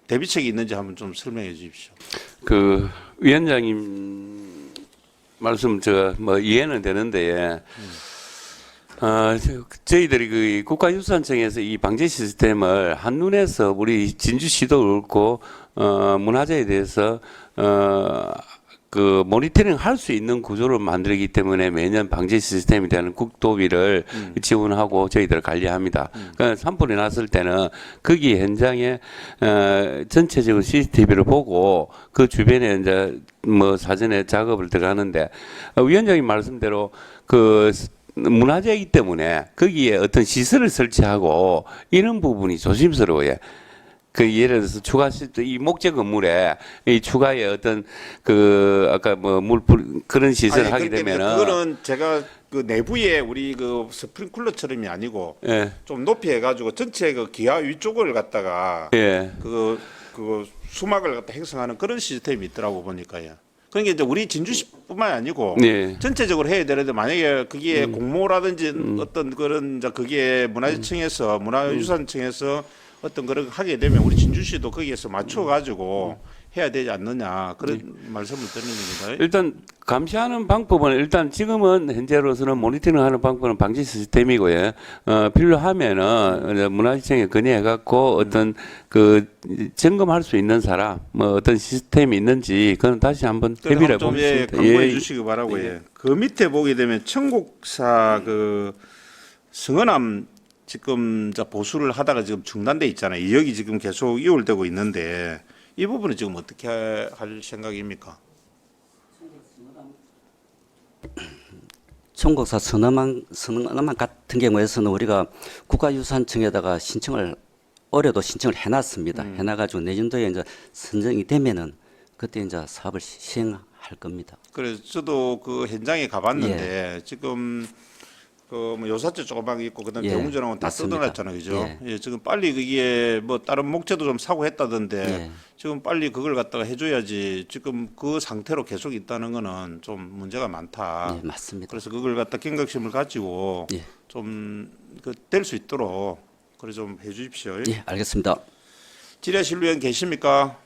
Speaker 1: 대비책이 있는지 한번 좀 설명해 주십시오.
Speaker 7: 그 위원장님 말씀 제가 뭐 이해는 되는데 저희들이 그 국가유산청에서 이 방제 시스템을 한눈에서 우리 진주시도 그렇고 문화재에 대해서 그 모니터링 할 수 있는 구조를 만들기 때문에 매년 방제 시스템에 대한 국도비를 지원하고 저희들 관리합니다. 그러니까 산불이 났을 때는 거기 현장에 전체적으로 CCTV를 보고 그 주변에 이제 뭐 사전에 작업을 들어가는데 위원장님 말씀대로 그 문화재이기 때문에 거기에 어떤 시설을 설치하고 이런 부분이 조심스러워요. 그 예를 들어서 추가 이 목재 건물에 이 추가의 어떤 그 아까 뭐 그런 시설을 하게 되면은
Speaker 1: 그거는 제가 그 내부에 우리 그 스프링쿨러처럼이 아니고
Speaker 7: 예.
Speaker 1: 좀 높이 해가지고 전체 그 기하 위쪽을 갖다가
Speaker 7: 예.
Speaker 1: 그 수막을 갖다 형성하는 그런 시스템이 있더라고 보니까요. 그러니까 이제 우리 진주시뿐만 아니고
Speaker 7: 예.
Speaker 1: 전체적으로 해야 되는데 만약에 그게 공모라든지 어떤 그런 이제 그게 문화재청에서 문화유산청에서 어떤 그런 거 하게 되면 우리 진주시도 거기에서 맞춰 가지고 해야 되지 않느냐 그런 말씀을 드리는 겁니다.
Speaker 7: 일단 감시하는 방법은 일단 지금은 현재로서는 모니터링하는 방법은 방지 시스템이고요. 필요하면은 문화재청에 건의해 갖고 어떤 그 점검할 수 있는 사람 뭐 어떤 시스템이 있는지 그건 다시 한번 협의를 해보겠습니다.
Speaker 1: 강구해 주시기 바라고요. 그 밑에 보게 되면 청곡사 그 성원암 지금 보수를 하다가 지금 중단돼 있잖아요. 2억이 지금 계속 이월되고 있는데 이 부분은 지금 어떻게 할 생각입니까?
Speaker 8: 총국사 선언만 같은 경우에서는 우리가 국가유산청에다가 신청을 올해도 신청을 해놨습니다. 해놔가지고 내년도에 이제 선정이 되면은 그때 이제 사업을 시행할 겁니다.
Speaker 1: 그래서 저도 그 현장에 가봤는데 지금 뭐 요사제 조그맣게 있고 그다음
Speaker 8: 예,
Speaker 1: 대웅전하고 다
Speaker 8: 맞습니다.
Speaker 1: 뜯어놨잖아요, 그죠?
Speaker 8: 예.
Speaker 1: 예, 지금 빨리 그게 뭐 다른 목재도 좀 사고 했다던데
Speaker 8: 예.
Speaker 1: 지금 빨리 그걸 갖다가 해줘야지. 지금 그 상태로 계속 있다는 거는 좀 문제가 많다.
Speaker 8: 예, 맞습니다.
Speaker 1: 그래서 그걸 갖다 경각심을 가지고
Speaker 8: 예.
Speaker 1: 좀 될 수 있도록 그래 좀 해주십시오.
Speaker 8: 예, 알겠습니다.
Speaker 1: 지뢰실 위원 계십니까?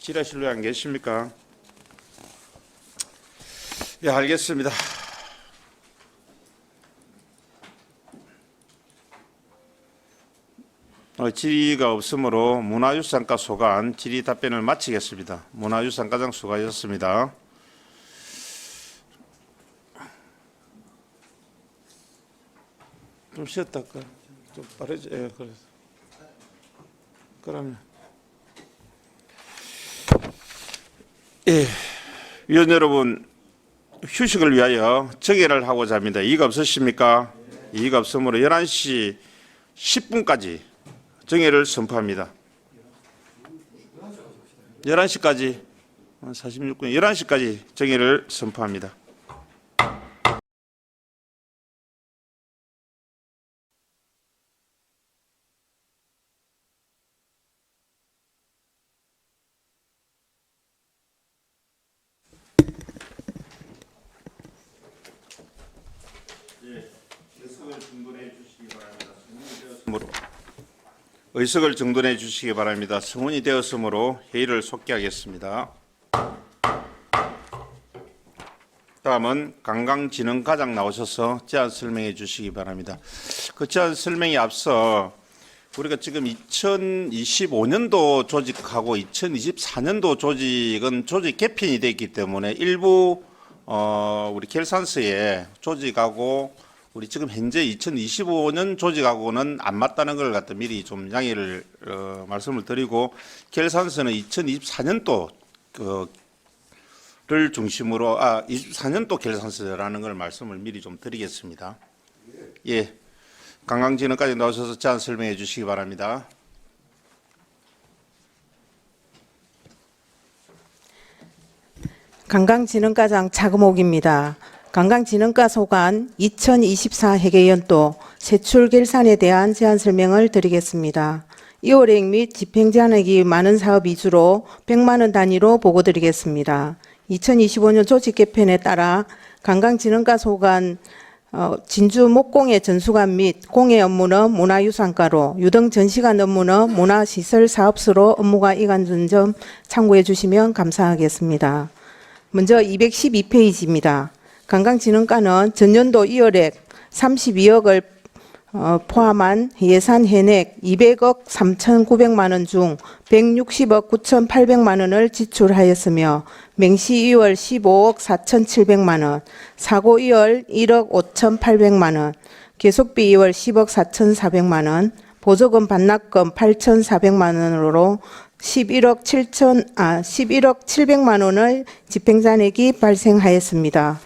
Speaker 1: 지뢰실 위원 계십니까? 예, 알겠습니다. 질의가 없으므로 문화유산과 소관 질의 답변을 마치겠습니다. 문화유산과장 수고하셨습니다. 좀 쉬었다 할까? 좀 빠르지? 예, 그래. 그러면 예, 위원 여러분 휴식을 위하여 정회를 하고자 합니다. 이의가 없으십니까? 이의가 없으므로 11시 10분까지 정회를 선포합니다. 11시까지 46분 11시까지 정회를 선포합니다. 의석을 정돈해 주시기 바랍니다. 성원이 되었으므로 회의를 속기하겠습니다. 다음은 관광진흥과장 나오셔서 제안 설명해 주시기 바랍니다. 그 제안 설명에 앞서 우리가 지금 2025년도 조직하고 2024년도 조직은 조직 개편이 되어 있기 때문에 일부 우리 켈산스에 조직하고 우리 지금 현재 2025년 조직하고는 안 맞다는 걸 갖다 미리 좀 양해를 말씀을 드리고 켈산스는 2024년도 를 중심으로 24년도 켈산스라는 걸 말씀을 미리 좀 드리겠습니다. 예, 관광진흥까지 나오셔서 제안 설명해 주시기 바랍니다.
Speaker 9: 관광진흥과장 차금옥입니다. 관광진흥과 소관 2024 회계연도 세출 결산에 대한 제안 설명을 드리겠습니다. 2월액 및 집행잔액이 많은 사업 위주로 100만 원 단위로 보고드리겠습니다. 2025년 조직 개편에 따라 관광진흥과 소관 진주 목공예 전수관 및 공예 업무는 문화유산과로, 유등 전시관 업무는 문화시설 사업소로 업무가 이관된 점 참고해 주시면 감사하겠습니다. 먼저 212페이지입니다. 관광진흥과는 전년도 2월액 32억을 포함한 예산 현액 200억 3,900만 원 중 160억 9,800만 원을 지출하였으며 맹시 2월 15억 4,700만 원, 사고 2월 1억 5,800만 원, 계속비 2월 10억 4,400만 원, 보조금 반납금 8,400만 원으로 11억 700만 원을 집행잔액이 발생하였습니다.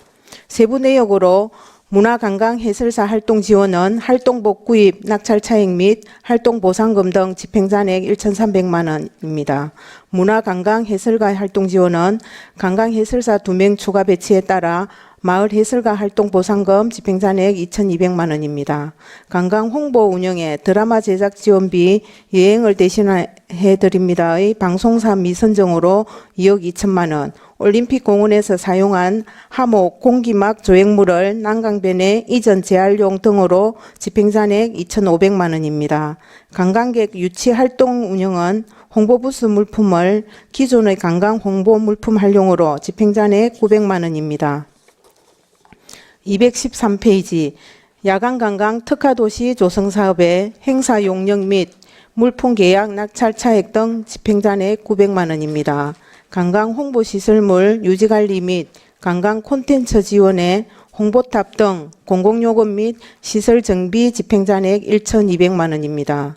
Speaker 9: 세부 내역으로 문화관광해설사 활동 지원은 활동복 구입, 낙찰 차익 및 활동 보상금 등 집행잔액 1,300만 원입니다. 문화관광해설가 활동 지원은 관광해설사 2명 추가 배치에 따라 마을 해설가 활동 보상금 집행잔액 2,200만 원입니다. 관광 홍보 운영에 드라마 제작 지원비 여행을 대신해 드립니다의 방송사 미선정으로 2억 2천만 원, 올림픽 공원에서 사용한 하목 공기막 조형물을 난강변에 이전 재활용 등으로 집행잔액 2,500만 원입니다. 관광객 유치 활동 운영은 홍보부스 물품을 기존의 관광 홍보 물품 활용으로 집행잔액 900만 원입니다. 213페이지 야간관광 특화도시 조성사업의 행사 용역 및 물품 계약 낙찰 차액 등 집행잔액 900만 원입니다. 관광 홍보시설물 유지관리 및 관광 콘텐츠 지원에 홍보탑 등 공공요금 및 시설 정비 집행잔액 1,200만 원입니다.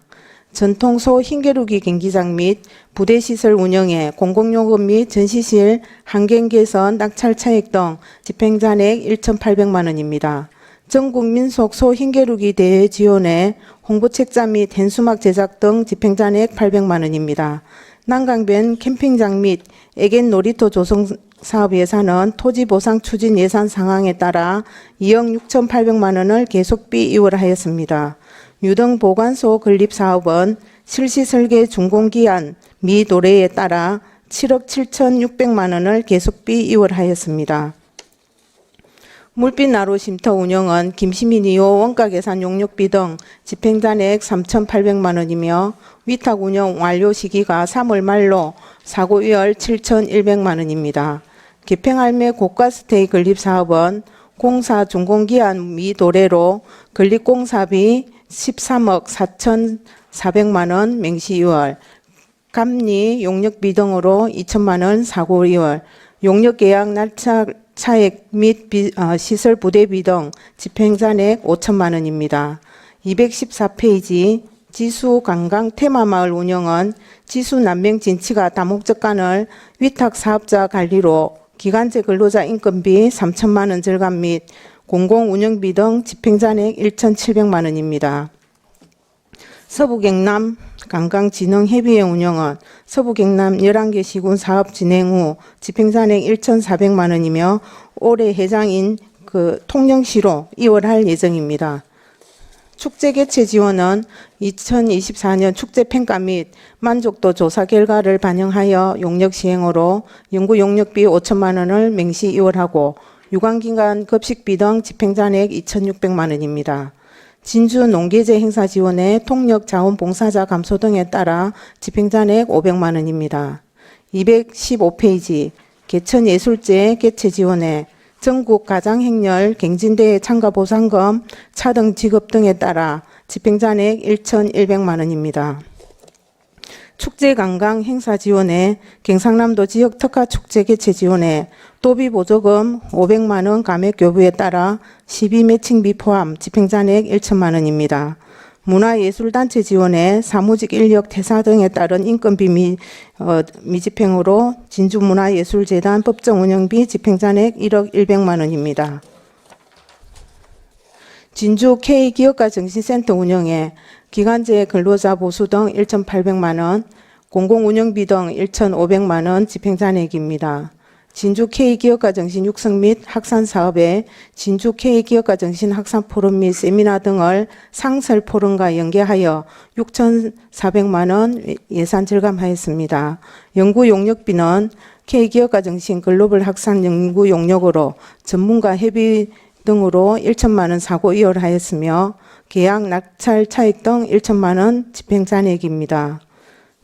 Speaker 9: 전통소 흰개루기 경기장 및 부대시설 운영에 공공요금 및 전시실 환경 개선, 낙찰 차익 등 집행잔액 1,800만 원입니다. 전국 민속 소 흰개루기 대회 지원에 홍보책자 및 현수막 제작 등 집행잔액 800만 원입니다. 난강변 캠핑장 및 애견 놀이터 조성 사업 예산은 토지 보상 추진 예산 상황에 따라 2억 6,800만 원을 계속비 이월하였습니다. 유등 보관소 건립 사업은 실시 설계 준공기한 미 도래에 따라 7억 7,600만 원을 계속비 이월하였습니다. 물빛 나루 쉼터 운영은 김시민 2호 원가 계산 용역비 등 집행잔액 3,800만 원이며 위탁 운영 완료 시기가 3월 말로 사고 이월 7,100만 원입니다. 개평할매 고가 스테이 건립 사업은 공사 준공기한 미 도래로 건립 공사비 13억 4,400만 원 맹시 2월, 감리 용역비 등으로 2천만 원 사고 2월, 용역 계약 날짜 차액 및 시설 부대비 등 집행잔액 5천만 원입니다. 214페이지 지수 관광 테마마을 운영은 지수 남명 진치가 다목적관을 위탁 사업자 관리로 기간제 근로자 인건비 3천만 원 절감 및 공공 운영비 등 집행잔액 1,700만 원입니다. 서부경남 관광진흥협의회 운영은 서부경남 11개 시군 사업 진행 후 집행잔액 1,400만 원이며 올해 회장인 통영시로 이월할 예정입니다. 축제 개최 지원은 2024년 축제 평가 및 만족도 조사 결과를 반영하여 용역 시행으로 연구 용역비 5천만 원을 맹시 이월하고 유관기관 급식비 등 집행잔액 2,600만 원입니다. 진주 농계제 행사 지원에 통역 자원봉사자 감소 등에 따라 집행잔액 500만 원입니다. 215페이지 개천예술제 개최 지원에 전국 가장행렬 갱진대회 참가 보상금, 차등 지급 등에 따라 집행잔액 1,100만 원입니다. 축제관광 행사 지원에 경상남도 지역 특화 축제 개최 지원에 도비 보조금 500만 원 감액 교부에 따라 12 매칭비 포함 집행잔액 1천만 원입니다. 문화예술단체 지원에 사무직 인력 퇴사 등에 따른 인건비 미집행으로 진주문화예술재단 법정운영비 집행잔액 1억 100만 원입니다. 진주 K기업가 정신센터 운영에 기간제 근로자 보수 등 1,800만 원, 공공운영비 등 1,500만 원 집행잔액입니다. 진주 K기업가 정신 육성 및 확산 사업에 진주 K기업가 정신 확산 포럼 및 세미나 등을 상설 포럼과 연계하여 6,400만 원 예산 절감하였습니다. 연구 용역비는 K기업가 정신 글로벌 확산 연구 용역으로 전문가 협의 등으로 1천만 원 사고 이월하였으며 계약 낙찰 차익 등 1천만 원 집행잔액입니다.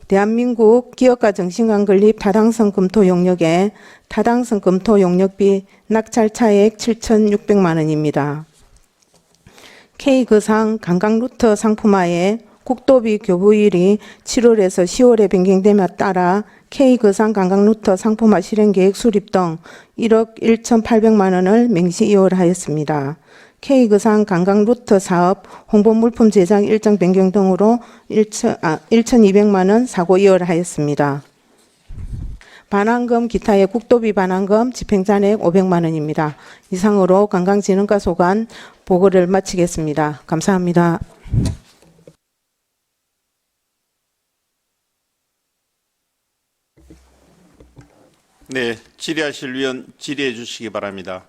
Speaker 9: 대한민국 기업가 정신관 건립 타당성 검토 용역에 타당성 검토 용역비 낙찰 차액 7,600만 원입니다. K거상 관광루트 상품화에 국도비 교부일이 7월에서 10월에 변경됨에 따라 K거상 관광루트 상품화 실행계획 수립 등 1억 1,800만 원을 맹시 이월하였습니다. K거상 관광루트 사업 홍보물품 제작 일정 변경 등으로 1,200만 원 사고 이월하였습니다. 반환금 기타의 국도비 반환금 집행잔액 500만 원입니다. 이상으로 관광진흥과 소관 보고를 마치겠습니다. 감사합니다.
Speaker 1: 네, 질의하실 위원 질의해 주시기 바랍니다.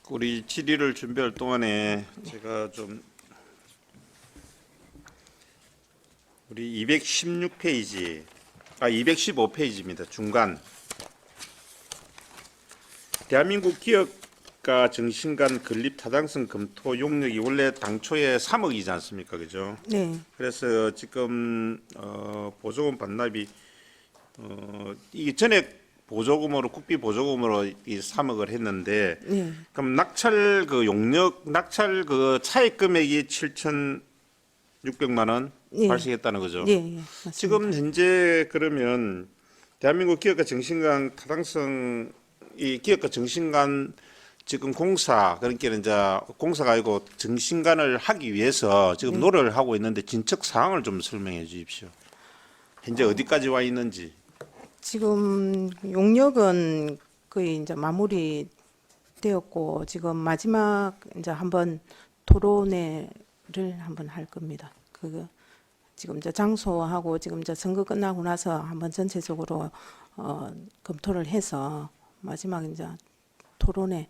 Speaker 1: 우리 질의를 준비할 동안에 제가 좀 우리 216페이지, 215페이지입니다. 중간. 대한민국 기업가 정신관 건립 타당성 검토 용역이 원래 당초에 3억이지 않습니까? 그죠?
Speaker 9: 네.
Speaker 1: 그래서 지금 보조금 반납이 이게 전액 보조금으로 국비 보조금으로 이 3억을 했는데
Speaker 9: 네.
Speaker 1: 그럼 낙찰 그 용역 낙찰 그 차액 금액이 7,600만 원
Speaker 9: 예.
Speaker 1: 발생했다는 거죠.
Speaker 9: 예, 예, 맞습니다.
Speaker 1: 지금 현재 그러면 대한민국 기업가 정신간 타당성 이 기업가 정신간 지금 공사 그러니까 이제 공사가 아니고 정신간을 하기 위해서 지금 노력을 하고 있는데 진척 사항을 좀 설명해 주십시오. 현재 어디까지 와 있는지.
Speaker 9: 지금 용역은 거의 이제 마무리 되었고 지금 마지막 이제 한번 토론회를 한번 할 겁니다. 그 지금 이제 장소하고 지금 이제 선거 끝나고 나서 한번 전체적으로 검토를 해서 마지막 이제 토론회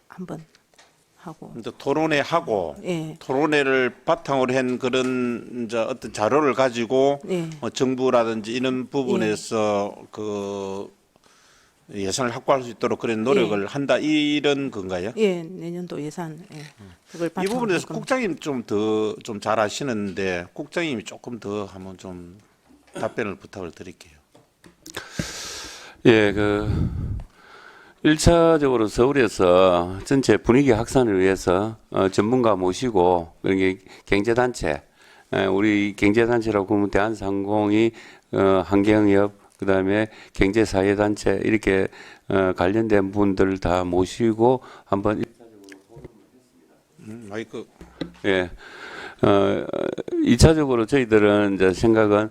Speaker 9: 한번 하고
Speaker 1: 이제 토론회 하고
Speaker 9: 예.
Speaker 1: 토론회를 바탕으로 한 그런 이제 어떤 자료를 가지고
Speaker 9: 예.
Speaker 1: 정부라든지 이런 부분에서 그 예산을 확보할 수 있도록 그런 노력을 한다 이런 건가요?
Speaker 9: 예, 내년도 예산 예. 그걸
Speaker 1: 이
Speaker 9: 바탕으로
Speaker 1: 부분에서
Speaker 9: 할 겁니다.
Speaker 1: 국장님 좀 더 좀 잘 아시는데 국장님이 조금 더 한번 좀 답변을 부탁을 드릴게요.
Speaker 7: 예, 그 1차적으로 서울에서 전체 분위기 확산을 위해서 전문가 모시고 그런 경제단체, 우리 경제단체라고 보면 대한상공이 환경협, 그다음에 경제사회단체 이렇게 관련된 분들 다 모시고 한번
Speaker 1: 마이크.
Speaker 7: 예. 2차적으로 저희들은 이제 생각은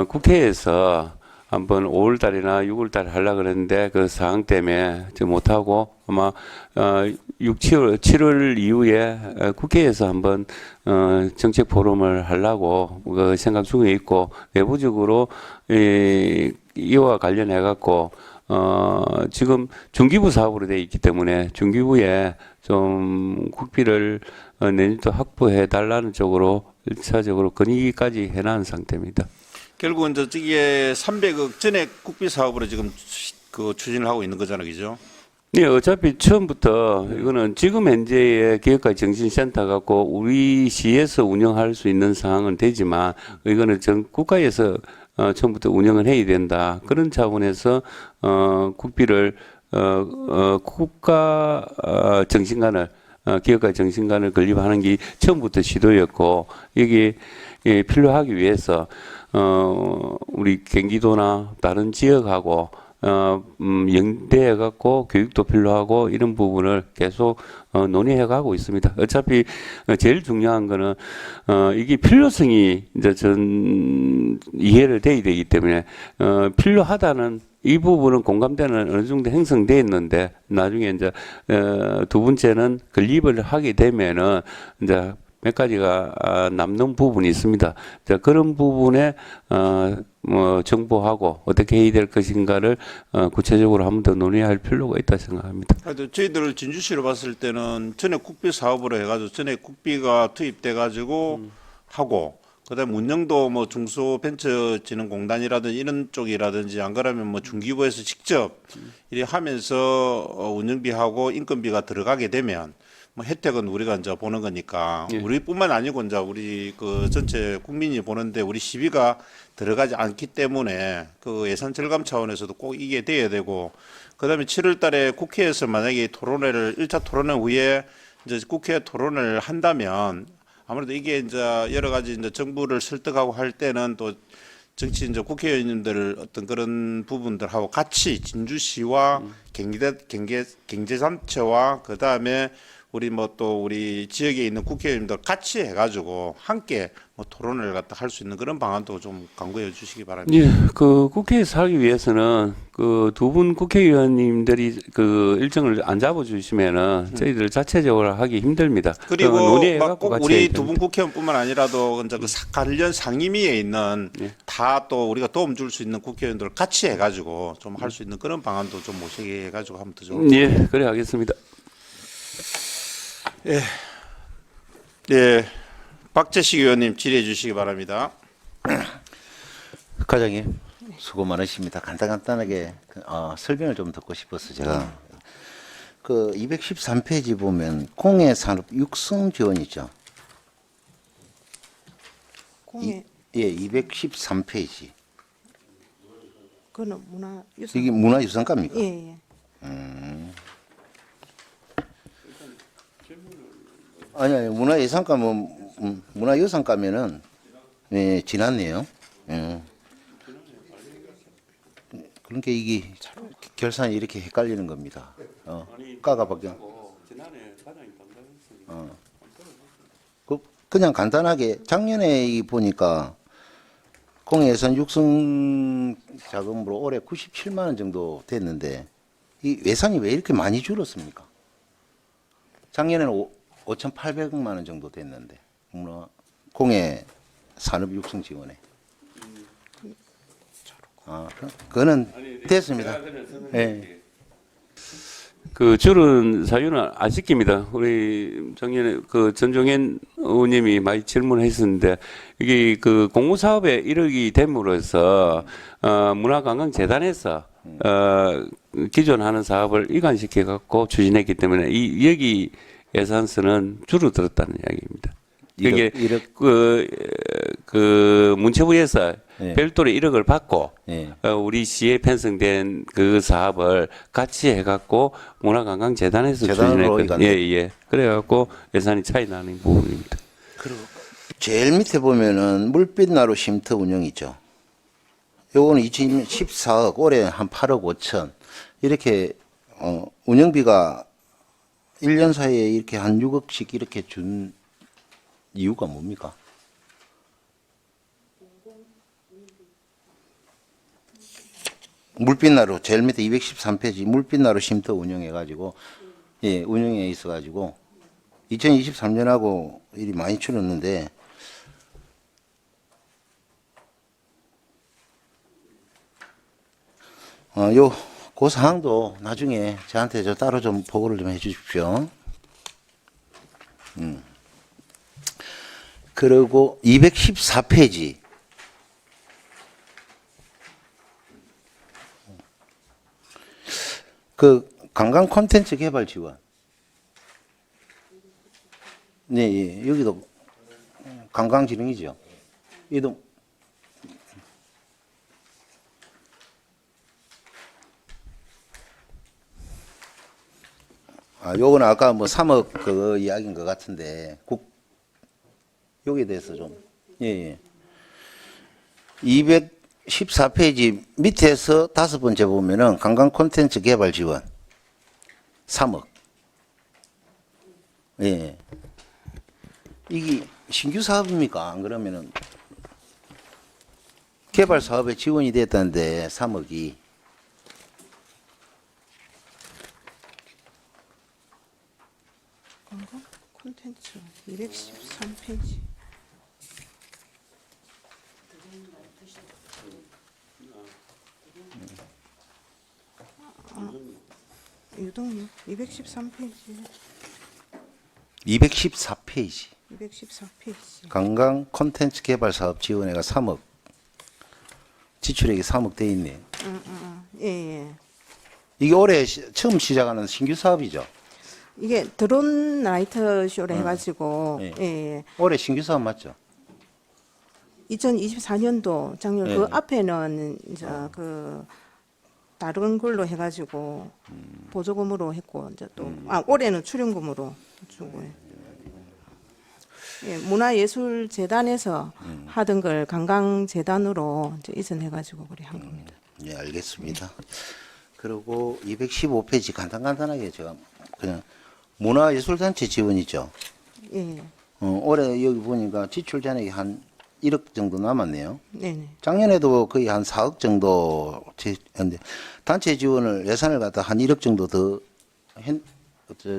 Speaker 7: 국회에서 한번 5월 달이나 6월 달에 하려고 그랬는데 그 상황 때문에 지금 못하고 아마 7월 이후에 국회에서 한번 정책 포럼을 하려고 그 생각 중에 있고 내부적으로 이와 관련해 갖고 지금 중기부 사업으로 되어 있기 때문에 중기부에 좀 국비를 내년도 확보해 달라는 쪽으로 1차적으로 건의까지 해놓은 상태입니다.
Speaker 1: 결국은 저쪽에 300억 전액 국비 사업으로 지금 그 추진을 하고 있는 거잖아요, 그죠?
Speaker 7: 네, 어차피 처음부터 이거는 지금 현재의 기업가 정신센터 갖고 우리 시에서 운영할 수 있는 상황은 되지만 이거는 전 국가에서 처음부터 운영을 해야 된다. 그런 차원에서 국비를 국가 정신관을 기업가 정신관을 건립하는 게 처음부터 시도였고 여기 필요하기 위해서 우리 경기도나 다른 지역하고 연대해 갖고 교육도 필요하고 이런 부분을 계속 논의해 가고 있습니다. 어차피 제일 중요한 거는 이게 필요성이 이제 전 이해를 돼야 되기 때문에 필요하다는 이 부분은 공감대는 어느 정도 형성돼 있는데 나중에 이제 두 번째는 건립을 하게 되면은 이제 몇 가지가 남는 부분이 있습니다. 자, 그런 부분에 뭐 정보하고 어떻게 해야 될 것인가를 구체적으로 한 번 더 논의할 필요가 있다 생각합니다.
Speaker 1: 하여튼 저희들 진주시로 봤을 때는 전액 국비 사업으로 해가지고 전액 국비가 투입돼 가지고 하고 그다음에 운영도 뭐 중소벤처진흥공단이라든지 이런 쪽이라든지 안 그러면 뭐 중기부에서 직접 이렇게 하면서 운영비하고 인건비가 들어가게 되면 뭐 혜택은 우리가 이제 보는 거니까
Speaker 7: 예.
Speaker 1: 우리뿐만 아니고 이제 우리 그 전체 국민이 보는데 우리 시비가 들어가지 않기 때문에 그 예산 절감 차원에서도 꼭 이게 돼야 되고 그다음에 7월 달에 국회에서 만약에 토론회를 1차 토론회 후에 이제 국회 토론을 한다면 아무래도 이게 이제 여러 가지 이제 정부를 설득하고 할 때는 또 정치 이제 국회의원님들 어떤 그런 부분들하고 같이 진주시와 경제단체와 그 다음에 우리 뭐 또 우리 지역에 있는 국회의원님들 같이 해가지고 함께 뭐 토론을 갖다 할 수 있는 그런 방안도 좀 강구해 주시기 바랍니다.
Speaker 7: 예, 그 국회에서 하기 위해서는 그 두 분 국회의원님들이 그 일정을 안 잡아주시면은 저희들 자체적으로 하기 힘듭니다.
Speaker 1: 그리고
Speaker 7: 논의해갖고
Speaker 1: 꼭
Speaker 7: 같이
Speaker 1: 우리
Speaker 7: 해야
Speaker 1: 두 분 국회의원뿐만 아니라도 이제 그 관련 상임위에 있는
Speaker 7: 예.
Speaker 1: 다 또 우리가 도움 줄 수 있는 국회의원들 같이 해가지고 좀 할 수 있는 그런 방안도 좀 모시게 해가지고 하면 더 좋을 것 같아요.
Speaker 7: 예, 그래 하겠습니다.
Speaker 1: 예, 박재식 의원님 질의해 주시기 바랍니다.
Speaker 6: 과장님 수고 많으십니다. 간단하게 설명을 좀 듣고 싶어서 제가 그 213페이지 보면 공해 산업 육성 지원 있죠.
Speaker 9: 공예
Speaker 6: 예, 213페이지.
Speaker 9: 그거는 문화유산.
Speaker 6: 이게 문화유산가입니까?
Speaker 9: 예, 예.
Speaker 6: 아니, 문화예산가면 문화유산가면은 예, 지났네요. 예. 그러니까 이게 결산이 이렇게 헷갈리는 겁니다. 가가 바뀌어. 그냥 간단하게 작년에 이 보니까 공예산 육성 자금으로 올해 97만 원 정도 됐는데 이 예산이 왜 이렇게 많이 줄었습니까? 작년에는 5,800만 원 정도 됐는데 공예 산업 육성 지원에. 그거는 됐습니다. 예.
Speaker 7: 그 줄은 사유는 안 시킵니다. 우리 작년에 그 전종현 의원님이 많이 질문했었는데 이게 그 공무 사업에 1억이 됨으로써 문화관광재단에서 기존 하는 사업을 이관시켜 갖고 추진했기 때문에 이 여기 예산서는 줄어들었다는 이야기입니다. 이게 그 문체부에서
Speaker 6: 예.
Speaker 7: 별도로 1억을 받고
Speaker 6: 예.
Speaker 7: 우리 시에 편성된 그 사업을 같이 해갖고 문화관광재단에서
Speaker 6: 재단으로
Speaker 7: 추진했거든요. 예. 그래갖고 예산이 차이 나는 부분입니다.
Speaker 6: 그리고 제일 밑에 보면은 물빛나루 쉼터 운영이죠. 요거는 2014억, 올해 한 8억 5천. 이렇게, 운영비가 1년 사이에 이렇게 한 6억씩 이렇게 준 이유가 뭡니까? 물빛나루, 제일 밑에 213페이지, 물빛나루 쉼터 운영해가지고, 예, 운영에 있어가지고, 2023년하고 일이 많이 줄었는데, 그 사항도 나중에 저한테 따로 좀 보고를 좀 해 주십시오. 그리고 214페이지. 그 관광 콘텐츠 개발 지원. 네, 예, 여기도 관광지능이죠. 이도 요거는 아까 뭐 3억 그 이야기인 것 같은데 여기에 대해서 좀 예. 214페이지 밑에서 5번째 보면은 관광 콘텐츠 개발 지원 3억. 예. 이게 신규 사업입니까? 안 그러면은 개발 사업에 지원이 됐다는데 3억이
Speaker 9: 관광 콘텐츠 213페이지. 유동률 213페이지.
Speaker 6: 214페이지.
Speaker 9: 214페이지.
Speaker 6: 관광 콘텐츠 개발 사업 지원회가 3억. 지출액이 3억 돼 있네.
Speaker 9: 예, 예.
Speaker 6: 이게 올해 처음 시작하는 신규 사업이죠.
Speaker 9: 이게 드론 나이트 쇼를 해가지고
Speaker 6: 예.
Speaker 9: 예.
Speaker 6: 올해 신규 사업 맞죠?
Speaker 9: 2024년도 작년
Speaker 6: 예.
Speaker 9: 그 앞에는 이제 그 다른 걸로 해가지고 보조금으로 했고 이제 또 올해는 출연금으로 주고. 예, 문화예술재단에서 하던 걸 관광재단으로 이제 이전해가지고 그래 한 겁니다.
Speaker 6: 예, 알겠습니다. 그리고 215페이지 간단하게 제가 그냥 문화예술단체 지원이죠.
Speaker 9: 예,
Speaker 6: 올해 여기 보니까 지출 잔액이 한 1억 정도 남았네요.
Speaker 9: 네네.
Speaker 6: 작년에도 거의 한 4억 정도 했는데 단체 지원을 예산을 갖다 한 1억 정도 더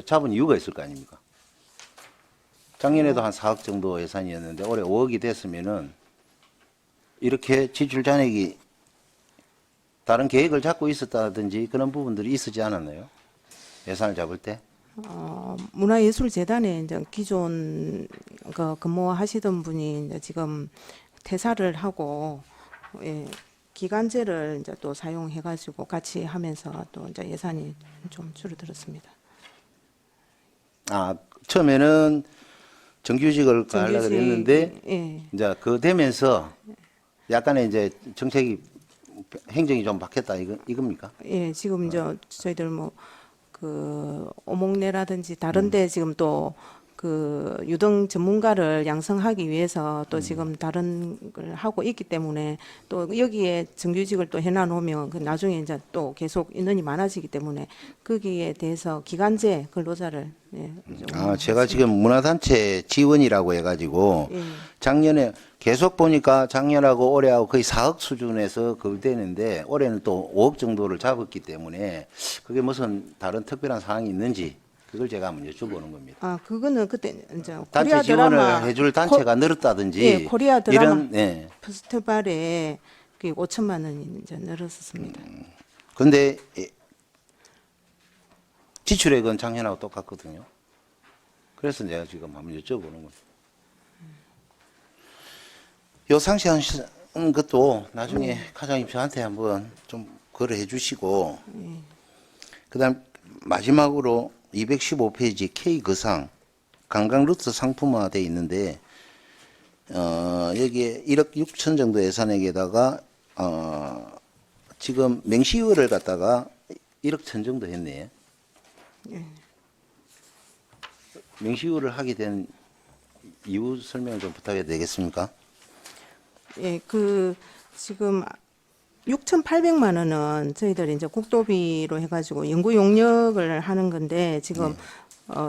Speaker 6: 잡은 이유가 있을 거 아닙니까? 작년에도 한 4억 정도 예산이었는데 올해 5억이 됐으면은 이렇게 지출 잔액이 다른 계획을 잡고 있었다든지 그런 부분들이 있었지 않았나요? 예산을 잡을 때?
Speaker 9: 문화예술재단에 이제 기존 그 근무하시던 분이 이제 지금 퇴사를 하고 예, 기간제를 이제 또 사용해가지고 같이 하면서 또 이제 예산이 좀 줄어들었습니다.
Speaker 6: 처음에는 정규직을 가려고
Speaker 9: 정규직,
Speaker 6: 했는데
Speaker 9: 예.
Speaker 6: 이제 그 되면서 약간의 이제 정책이 행정이 좀 바뀌었다 이겁니까?
Speaker 9: 예, 지금 저희들 뭐 그 오목내라든지 다른데 지금 또 그 유등 전문가를 양성하기 위해서 또 지금 다른 걸 하고 있기 때문에 또 여기에 정규직을 또 해놔 놓으면 그 나중에 이제 또 계속 인원이 많아지기 때문에 거기에 대해서 기간제 근로자를 좀
Speaker 6: 제가 지금 문화단체 지원이라고 해가지고
Speaker 9: 예.
Speaker 6: 작년에 계속 보니까 작년하고 올해하고 거의 4억 수준에서 거의 올해는 또 5억 정도를 잡았기 때문에 그게 무슨 다른 특별한 사항이 있는지 그걸 제가 한번 여쭤보는 겁니다.
Speaker 9: 아 그거는 그때 이제
Speaker 6: 단체
Speaker 9: 코리아
Speaker 6: 지원을
Speaker 9: 드라마
Speaker 6: 해줄 단체가 늘었다든지
Speaker 9: 예, 코리아 드라마
Speaker 6: 이런
Speaker 9: 페스티벌에 그 5천만 원이 이제 늘었었습니다.
Speaker 6: 근데 지출액은 작년하고 똑같거든요. 그래서 내가 지금 한번 여쭤보는 거예요. 요 상세한 것도 나중에 과장님 저한테 한번 좀 거래해 주시고 그다음 마지막으로 215페이지 K 거상 관광 루트 상품화돼 있는데 여기에 1억 6천 정도 예산액에다가 지금 맹시유를 갖다가 1억 천 정도 했네. 맹시유를 하게 된 이유 설명을 좀 부탁해도 되겠습니까?
Speaker 9: 예, 그 지금 6,800만 원은 저희들이 이제 국도비로 해가지고 연구 용역을 하는 건데 지금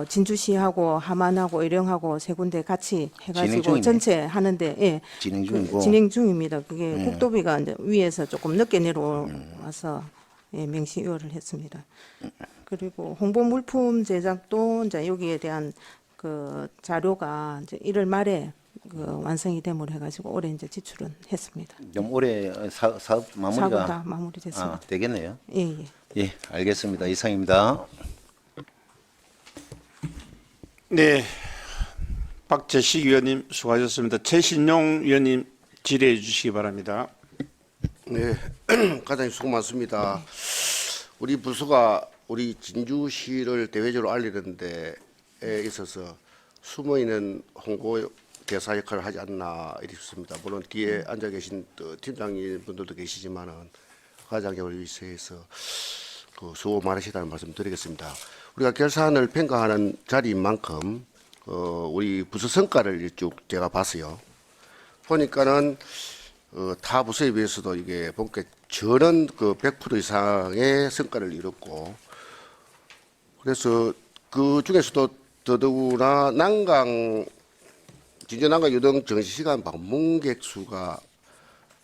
Speaker 9: 진주시하고 함안하고 의령하고 세 군데 같이
Speaker 6: 진행
Speaker 9: 해가지고
Speaker 6: 중이네.
Speaker 9: 전체 하는데 예,
Speaker 6: 진행 중이고.
Speaker 9: 진행 중입니다. 그게 국도비가 이제 위에서 조금 늦게 내려와서 예, 맹시유를 했습니다. 그리고 홍보 물품 제작도 이제 여기에 대한 그 자료가 이제 1월 말에 그 완성이 됨으로 해가지고 올해 이제 지출은 했습니다.
Speaker 6: 좀 올해 사업
Speaker 9: 사고
Speaker 6: 마무리가
Speaker 9: 다 마무리됐습니다.
Speaker 6: 되겠네요.
Speaker 9: 예, 예.
Speaker 6: 예, 알겠습니다. 이상입니다.
Speaker 1: 네, 박재식 위원님 수고하셨습니다. 최신용 위원님 질의해 주시기 바랍니다.
Speaker 10: 네, 과장님 수고 많습니다. 우리 부서가 우리 진주시를 대외적으로 알리는 데에 있어서 숨어있는 홍보 대사 역할을 하지 않나 이렇습니다. 물론 뒤에 앉아 계신 또 팀장님 분들도 계시지만은 과장님을 위해서 그 수고 많으시다는 말씀 드리겠습니다. 우리가 결산을 평가하는 자리인 만큼 우리 부서 성과를 쭉 제가 봤어요. 보니까는 타 부서에 비해서도 이게 본격 전원 그 100% 이상의 성과를 이뤘고 그래서 그 중에서도 더더구나 진주 난강 유등 정시시간 방문객 수가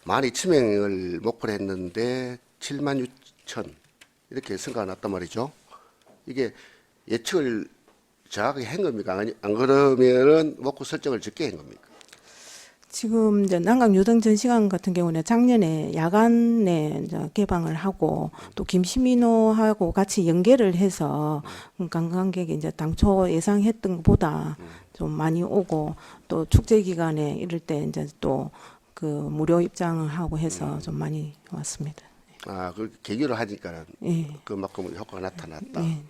Speaker 10: 12,000명을 목표로 했는데 76,000 이렇게 성과가 났단 말이죠. 이게 예측을 정확하게 한 겁니까? 안 그러면은 목표 설정을 적게 한 겁니까?
Speaker 9: 지금 이제 난강 유등 전시관 같은 경우는 작년에 야간에 이제 개방을 하고 또 김시민호하고 같이 연계를 해서 관광객이 이제 당초 예상했던 것보다 좀 많이 오고 또 축제 기간에 이럴 때 이제 또 그 무료 입장을 하고 해서 좀 많이 왔습니다.
Speaker 10: 그 계기를 하니까는
Speaker 9: 예.
Speaker 10: 그만큼 효과가 나타났다.
Speaker 9: 예.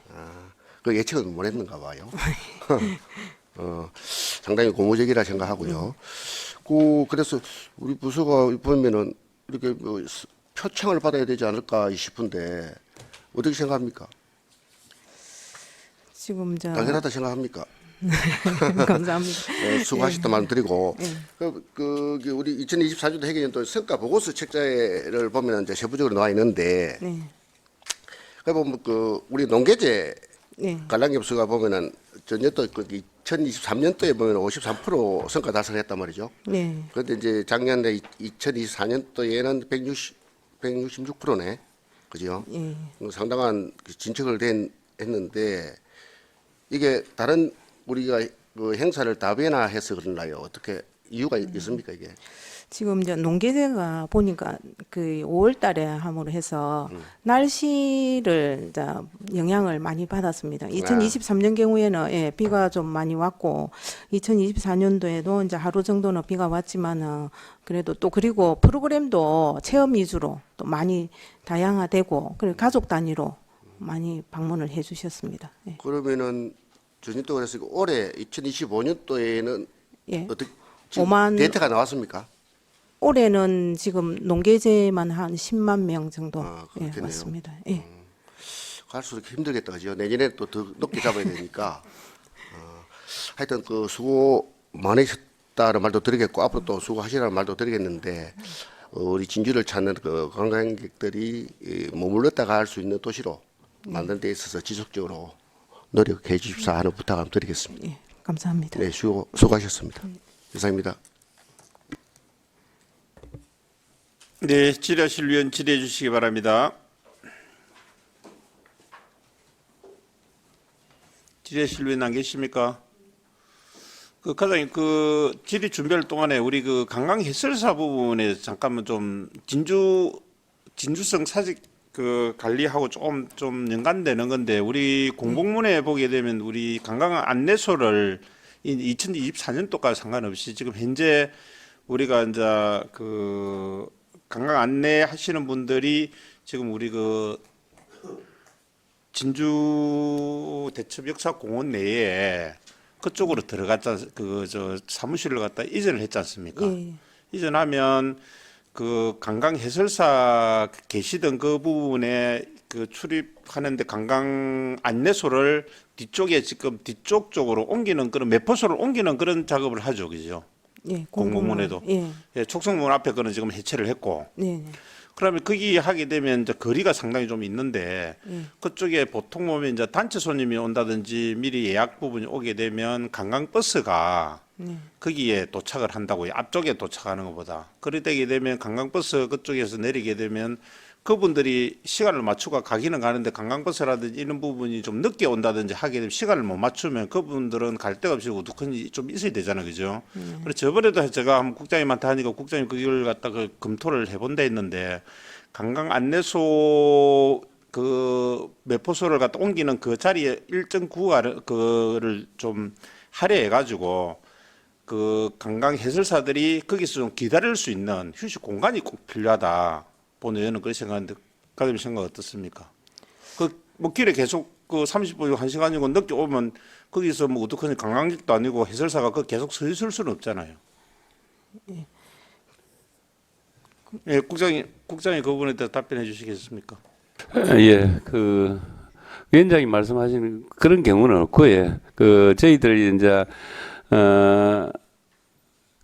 Speaker 10: 그 예측을 못 했는가 봐요. 상당히 고무적이라 생각하고요. 그래서 우리 부서가 보면은 이렇게 뭐 표창을 받아야 되지 않을까 싶은데 어떻게 생각합니까?
Speaker 9: 지금 이제
Speaker 10: 당연하다 생각합니까?
Speaker 9: 감사합니다.
Speaker 10: 수고하셨다 말씀드리고 우리 2024년도 회계연도 성과 보고서 책자를 보면 이제 세부적으로 나와 있는데
Speaker 9: 네.
Speaker 10: 그 보면 우리 농계제
Speaker 9: 네.
Speaker 10: 관람객수가 보면은 전년도 2023년도에 보면 53% 성과 달성했단 말이죠.
Speaker 9: 네.
Speaker 10: 그런데 이제 작년에 2024년도에는 166%네, 그죠?
Speaker 9: 예.
Speaker 10: 상당한 진척을 했는데 이게 다른 우리가 그 행사를 다변화해서 그러나요? 어떻게 이유가 있습니까 이게?
Speaker 9: 지금 이제 농계제가 보니까 그 5월 달에 함으로 해서 날씨를 이제 영향을 많이 받았습니다. 2023년 경우에는 예, 비가 좀 많이 왔고 2024년도에도 이제 하루 정도는 비가 왔지만은 그래도 또 그리고 프로그램도 체험 위주로 또 많이 다양화되고 그리고 가족 단위로 많이 방문을 해 주셨습니다. 예.
Speaker 10: 그러면은 전년도 그래서 올해 2025년도에는
Speaker 9: 예.
Speaker 10: 어떻게 지금
Speaker 9: 5만
Speaker 10: 데이터가 나왔습니까?
Speaker 9: 올해는 지금 농계제만 한 10만 명 정도 예,
Speaker 10: 그렇겠네요.
Speaker 9: 맞습니다. 예.
Speaker 10: 갈수록 힘들겠다, 그죠? 내년에 또 더 높게 잡아야 되니까. 하여튼 그 수고 많으셨다는 말도 드리겠고 앞으로 또 수고하시라는 말도 드리겠는데 우리 진주를 찾는 그 관광객들이 머물렀다가 할 수 있는 도시로 만드는 데 있어서 지속적으로 노력해 주십사 하는 부탁 한번 드리겠습니다.
Speaker 9: 예, 감사합니다.
Speaker 10: 네, 수고하셨습니다. 이상입니다.
Speaker 1: 네, 질의하실 위원 질의해 주시기 바랍니다. 질의하실 위원 안 계십니까? 그 과장님, 그 질의 준비할 동안에 우리 그 관광 해설사 부분에 잠깐만 좀 진주성 사직 그 관리하고 좀 연관되는 건데 우리 공공문에 보게 되면 우리 관광 안내소를 2024년도까지 상관없이 지금 현재 우리가 이제 그 관광 안내하시는 분들이 지금 우리 그 진주 대첩역사공원 내에 그쪽으로 들어갔자 그저 사무실을 갖다 이전을 했지 않습니까?
Speaker 9: 예.
Speaker 1: 이전하면 그 관광 해설사 계시던 그 부분에 그 출입하는데 관광 안내소를 뒤쪽에 지금 뒤쪽 쪽으로 옮기는 그런 매포소를 옮기는 그런 작업을 하죠, 그죠?
Speaker 9: 예,
Speaker 1: 공공문에도.
Speaker 9: 예.
Speaker 1: 예, 촉성문 앞에 거는 지금 해체를 했고.
Speaker 9: 네, 네.
Speaker 1: 그러면 거기 하게 되면 이제 거리가 상당히 좀 있는데 그쪽에 보통 보면 이제 단체 손님이 온다든지 미리 예약 부분이 오게 되면 관광버스가 거기에 도착을 한다고요. 앞쪽에 도착하는 것보다. 그렇게 되게 되면 관광버스 그쪽에서 내리게 되면 그분들이 시간을 맞추고 가기는 가는데 관광버스라든지 이런 부분이 좀 늦게 온다든지 하게 되면 시간을 못 맞추면 그분들은 갈 데가 없이 우두커니 좀 있어야 되잖아요, 그죠? 그래서 저번에도 제가 한번 국장님한테 하니까 국장님 그걸 갖다 그 검토를 해본다 했는데 관광 안내소 그 매포소를 갖다 옮기는 그 자리에 일정 그를 좀 할애해가지고 그 관광 해설사들이 거기서 좀 기다릴 수 있는 휴식 공간이 꼭 필요하다. 보는 의원은 그렇게 생각하는데 과장님 생각 어떻습니까? 그 뭐 길에 계속 그 30분 1시간이고 늦게 오면 거기서 뭐 어떡하니 관광객도 아니고 해설사가 그 계속 서 있을 수는 없잖아요. 예, 국장이 그 부분에 대해서 답변해 주시겠습니까?
Speaker 7: 예, 그 위원장이 말씀하시는 그런 경우는 없고요. 그 저희들이 이제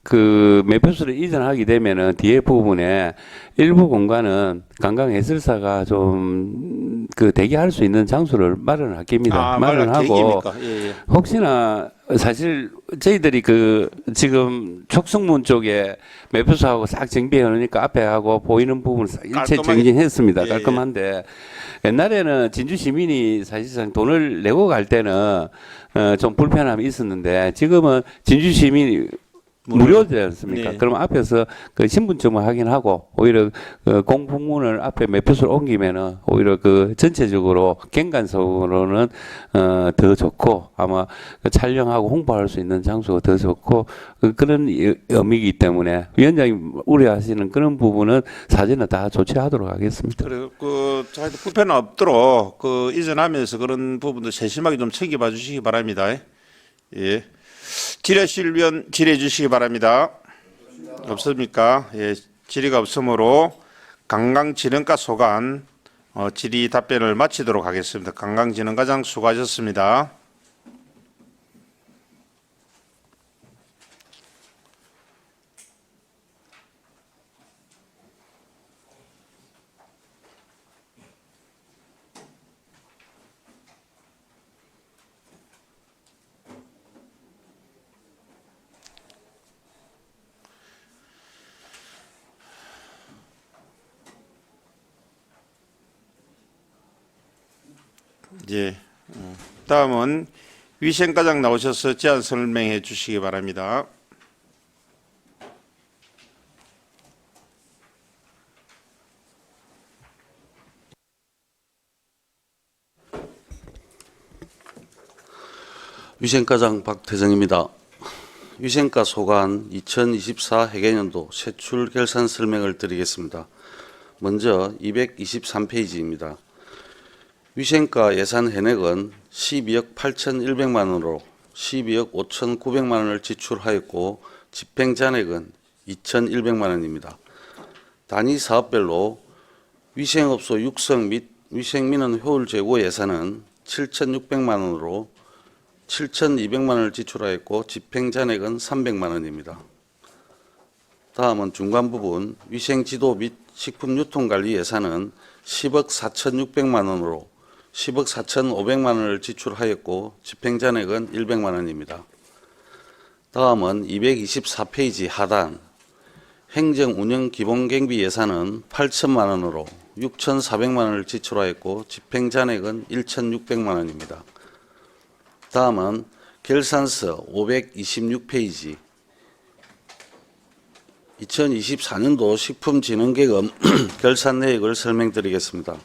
Speaker 7: 그 매표소를 이전하게 되면은 뒤에 부분에 일부 공간은 관광 해설사가 좀 그 대기할 수 있는 장소를 마련할 겁니다. 마련하고
Speaker 1: 예, 예.
Speaker 7: 혹시나 사실 저희들이 그 지금 촉성문 쪽에 매표소하고 싹 정비해 놓으니까 앞에 하고 보이는 부분 일체
Speaker 1: 깔끔하게.
Speaker 7: 정진했습니다.
Speaker 1: 예, 예.
Speaker 7: 깔끔한데 옛날에는 진주 시민이 사실상 돈을 내고 갈 때는 좀 불편함이 있었는데 지금은 진주 시민이 무료지 않습니까?
Speaker 1: 네.
Speaker 7: 그럼 앞에서 그 신분증을 확인하고 오히려 그 공풍문을 앞에 매표소를 옮기면은 오히려 그 전체적으로 경관성으로는 더 좋고 아마 그 촬영하고 홍보할 수 있는 장소가 더 좋고 그런 의미이기 때문에 위원장이 우려하시는 그런 부분은 사전에 다 조치하도록 하겠습니다.
Speaker 1: 그리고 그 하여튼 불편 없도록 그 이전하면서 그런 부분도 세심하게 좀 챙겨봐 주시기 바랍니다. 예. 질의실 위원 질의해 주시기 바랍니다. 없습니까? 예, 질의가 없으므로 관광진흥과 소관 질의 답변을 마치도록 하겠습니다. 관광진흥과장 수고하셨습니다. 예. 다음은 위생과장 나오셔서 제안 설명해 주시기 바랍니다.
Speaker 11: 위생과장 박태정입니다. 위생과 소관 2024 회계연도 세출 결산 설명을 드리겠습니다. 먼저 223페이지입니다. 위생과 예산 현액은 12억 8,100만 원으로 12억 5,900만 원을 지출하였고 집행 잔액은 2,100만 원입니다. 단위 사업별로 위생업소 육성 및 위생민원 효율 제고 예산은 7,600만 원으로 7,200만 원을 지출하였고 집행 잔액은 300만 원입니다. 다음은 중간 부분 위생지도 및 식품유통관리 예산은 10억 4,600만 원으로 10억 4,500만 원을 지출하였고 집행 잔액은 100만 원입니다. 다음은 224페이지 하단 행정운영 기본경비 예산은 8천만 원으로 6,400만 원을 지출하였고 집행 잔액은 1,600만 원입니다. 다음은 결산서 526페이지 2024년도 식품진흥계획 결산 내역을 설명드리겠습니다.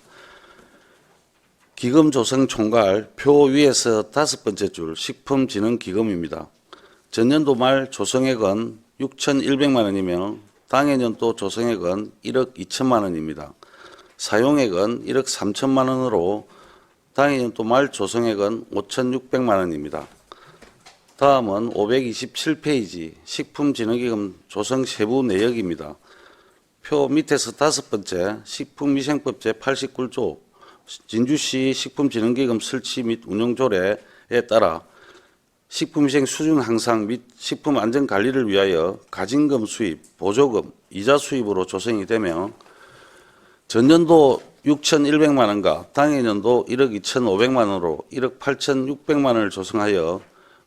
Speaker 11: 기금 조성 총괄 표 위에서 5번째 줄 식품진흥기금입니다. 전년도 말 조성액은 6,100만 원이며 당해년도 조성액은 1억 2천만 원입니다. 사용액은 1억 3천만 원으로 당해년도 말 조성액은 5,600만 원입니다. 다음은 527페이지 식품진흥기금 조성 세부 내역입니다. 표 밑에서 5번째 식품위생법 제89조 진주시 식품진흥기금 설치 및 운영 조례에 따라 식품위생 수준 향상 및 식품안전관리를 위하여 가진금 수입, 보조금, 이자 수입으로 조성이 되며 전년도 6,100만 원과 당해년도 1억 2,500만 원으로 1억 8,600만 원을 조성하여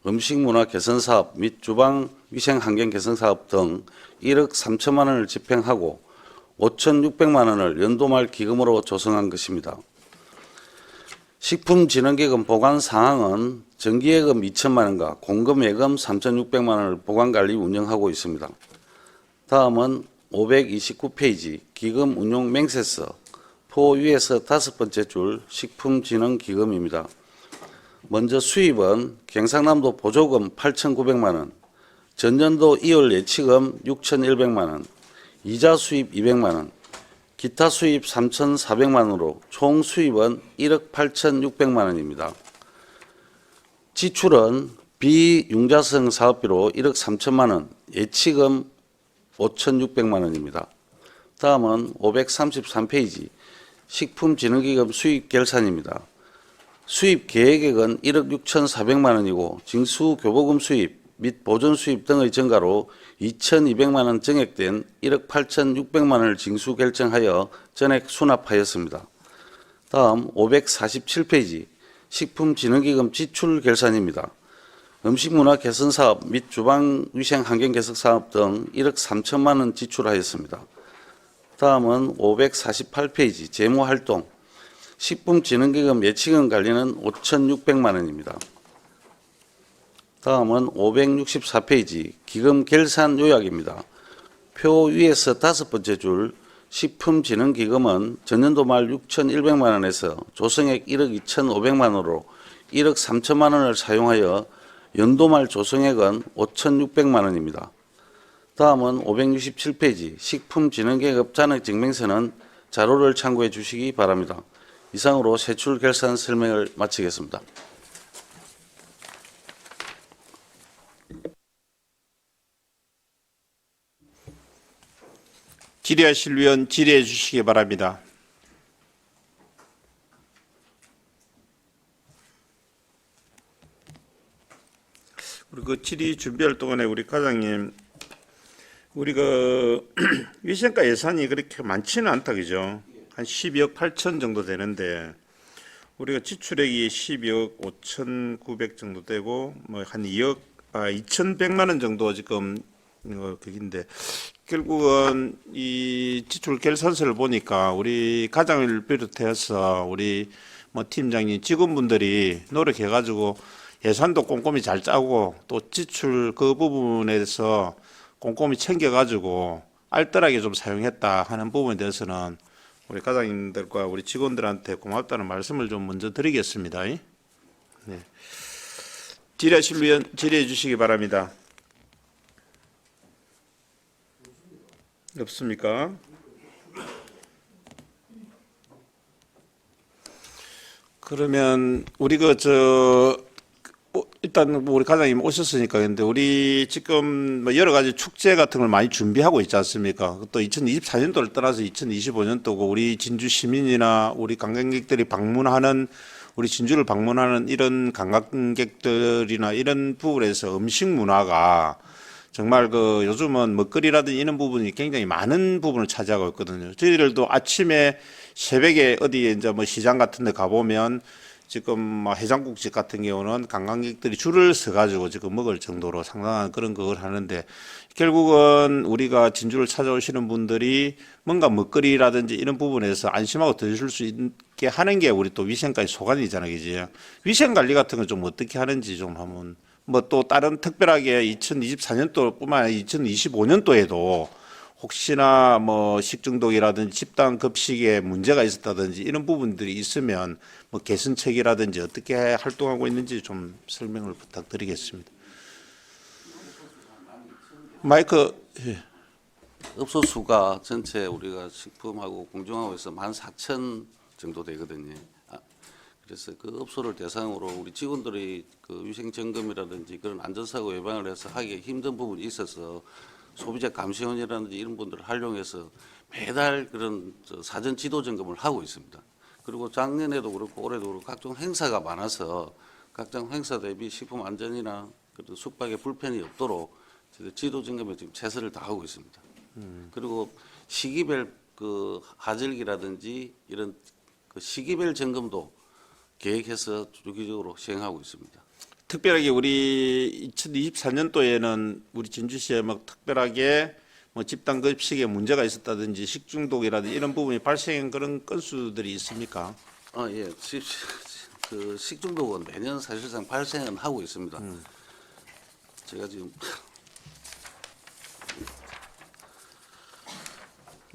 Speaker 11: 음식문화 개선사업 및 주방위생환경 개선사업 등 1억 3천만 원을 집행하고 5,600만 원을 연도말 기금으로 조성한 것입니다. 식품진흥기금 보관 상황은 정기예금 2천만 원과 공금예금 3,600만 원을 보관관리 운영하고 있습니다. 다음은 529페이지 기금 운용 맹세서 포 위에서 5번째 줄 식품진흥기금입니다. 먼저 수입은 경상남도 보조금 8,900만 원, 전년도 2월 예치금 6,100만 원, 이자 수입 200만 원, 기타 수입 3,400만 원으로 총 수입은 1억 8,600만 원입니다. 지출은 비융자성 사업비로 1억 3천만 원, 예치금 5,600만 원입니다. 다음은 533페이지 식품진흥기금 수입 결산입니다. 수입 계획액은 1억 6,400만 원이고 징수교부금 수입 및 보전 수입 등의 증가로 2,200만 원 증액된 1억 8,600만 원을 징수 결정하여 전액 수납하였습니다. 다음 547페이지 식품진흥기금 지출 결산입니다. 음식문화 개선사업 및 주방위생환경개선사업 등 1억 3천만 원 지출하였습니다. 다음은 548페이지 재무활동 식품진흥기금 예치금 관리는 5,600만 원입니다. 다음은 564페이지 기금 결산 요약입니다. 표 위에서 5번째 줄 식품진흥기금은 전년도 말 6,100만 원에서 조성액 1억 2,500만 원으로 1억 3천만 원을 사용하여 연도말 조성액은 5,600만 원입니다. 다음은 567페이지 식품진흥계급 잔액증명서는 자료를 참고해 주시기 바랍니다. 이상으로 세출 결산 설명을 마치겠습니다.
Speaker 1: 질의하실 위원 질의해 주시기 바랍니다. 우리 그 질의 준비할 동안에 우리 과장님, 우리 그 위생과 예산이 그렇게 많지는 않다, 그죠? 한 12억 8천 정도 되는데 우리가 지출액이 12억 5,900 정도 되고 뭐 한 2,100만 원 정도 지금 그긴데 결국은 이 지출 결산서를 보니까 우리 과장을 비롯해서 우리 뭐 팀장님 직원분들이 노력해가지고 예산도 꼼꼼히 잘 짜고 또 지출 그 부분에 대해서 꼼꼼히 챙겨가지고 알뜰하게 좀 사용했다 하는 부분에 대해서는 우리 과장님들과 우리 직원들한테 고맙다는 말씀을 좀 먼저 드리겠습니다. 네. 질의하실 위원 질의해 주시기 바랍니다. 없습니까? 그러면 우리 일단 뭐 우리 과장님 오셨으니까 근데 우리 지금 뭐 여러 가지 축제 같은 걸 많이 준비하고 있지 않습니까? 또 2024년도를 떠나서 2025년도고 우리 진주 시민이나 우리 관광객들이 방문하는 우리 진주를 방문하는 이런 관광객들이나 이런 부분에서 음식 문화가 정말 그 요즘은 먹거리라든지 이런 부분이 굉장히 많은 부분을 차지하고 있거든요. 저희들도 아침에 새벽에 어디에 이제 뭐 시장 같은 데 가보면 지금 뭐 해장국집 같은 경우는 관광객들이 줄을 서가지고 지금 먹을 정도로 상당한 그런 걸 하는데 결국은 우리가 진주를 찾아오시는 분들이 뭔가 먹거리라든지 이런 부분에서 안심하고 드실 수 있게 하는 게 우리 또 위생까지 소관이잖아요, 그지? 위생 관리 같은 건 좀 어떻게 하는지 좀 한번 뭐 또 다른 특별하게 2024년도뿐만 아니라 2025년도에도 혹시나 뭐 식중독이라든지 집단 급식에 문제가 있었다든지 이런 부분들이 있으면 뭐 개선책이라든지 어떻게 활동하고 있는지 좀 설명을 부탁드리겠습니다. 마이크. 예.
Speaker 11: 업소 수가 전체 우리가 식품하고 공정하고 해서 14,000 정도 되거든요. 그래서 그 업소를 대상으로 우리 직원들이 그 위생 점검이라든지 그런 안전사고 예방을 해서 하기 힘든 부분이 있어서 소비자 감시원이라든지 이런 분들을 활용해서 매달 그런 사전 지도 점검을 하고 있습니다. 그리고 작년에도 그렇고 올해도 그렇고 각종 행사가 많아서 각종 행사 대비 식품 안전이나 숙박에 불편이 없도록 지도 점검에 지금 최선을 다하고 있습니다. 그리고 시기별 그 하절기라든지 이런 그 시기별 점검도 계획해서 주기적으로 시행하고 있습니다.
Speaker 1: 특별하게 우리 2024년도에는 우리 진주시에 막 특별하게 뭐 집단 급식에 문제가 있었다든지 식중독이라든지 이런 부분이 발생한 그런 건수들이 있습니까?
Speaker 11: 예, 그 식중독은 매년 사실상 발생은 하고 있습니다. 제가 지금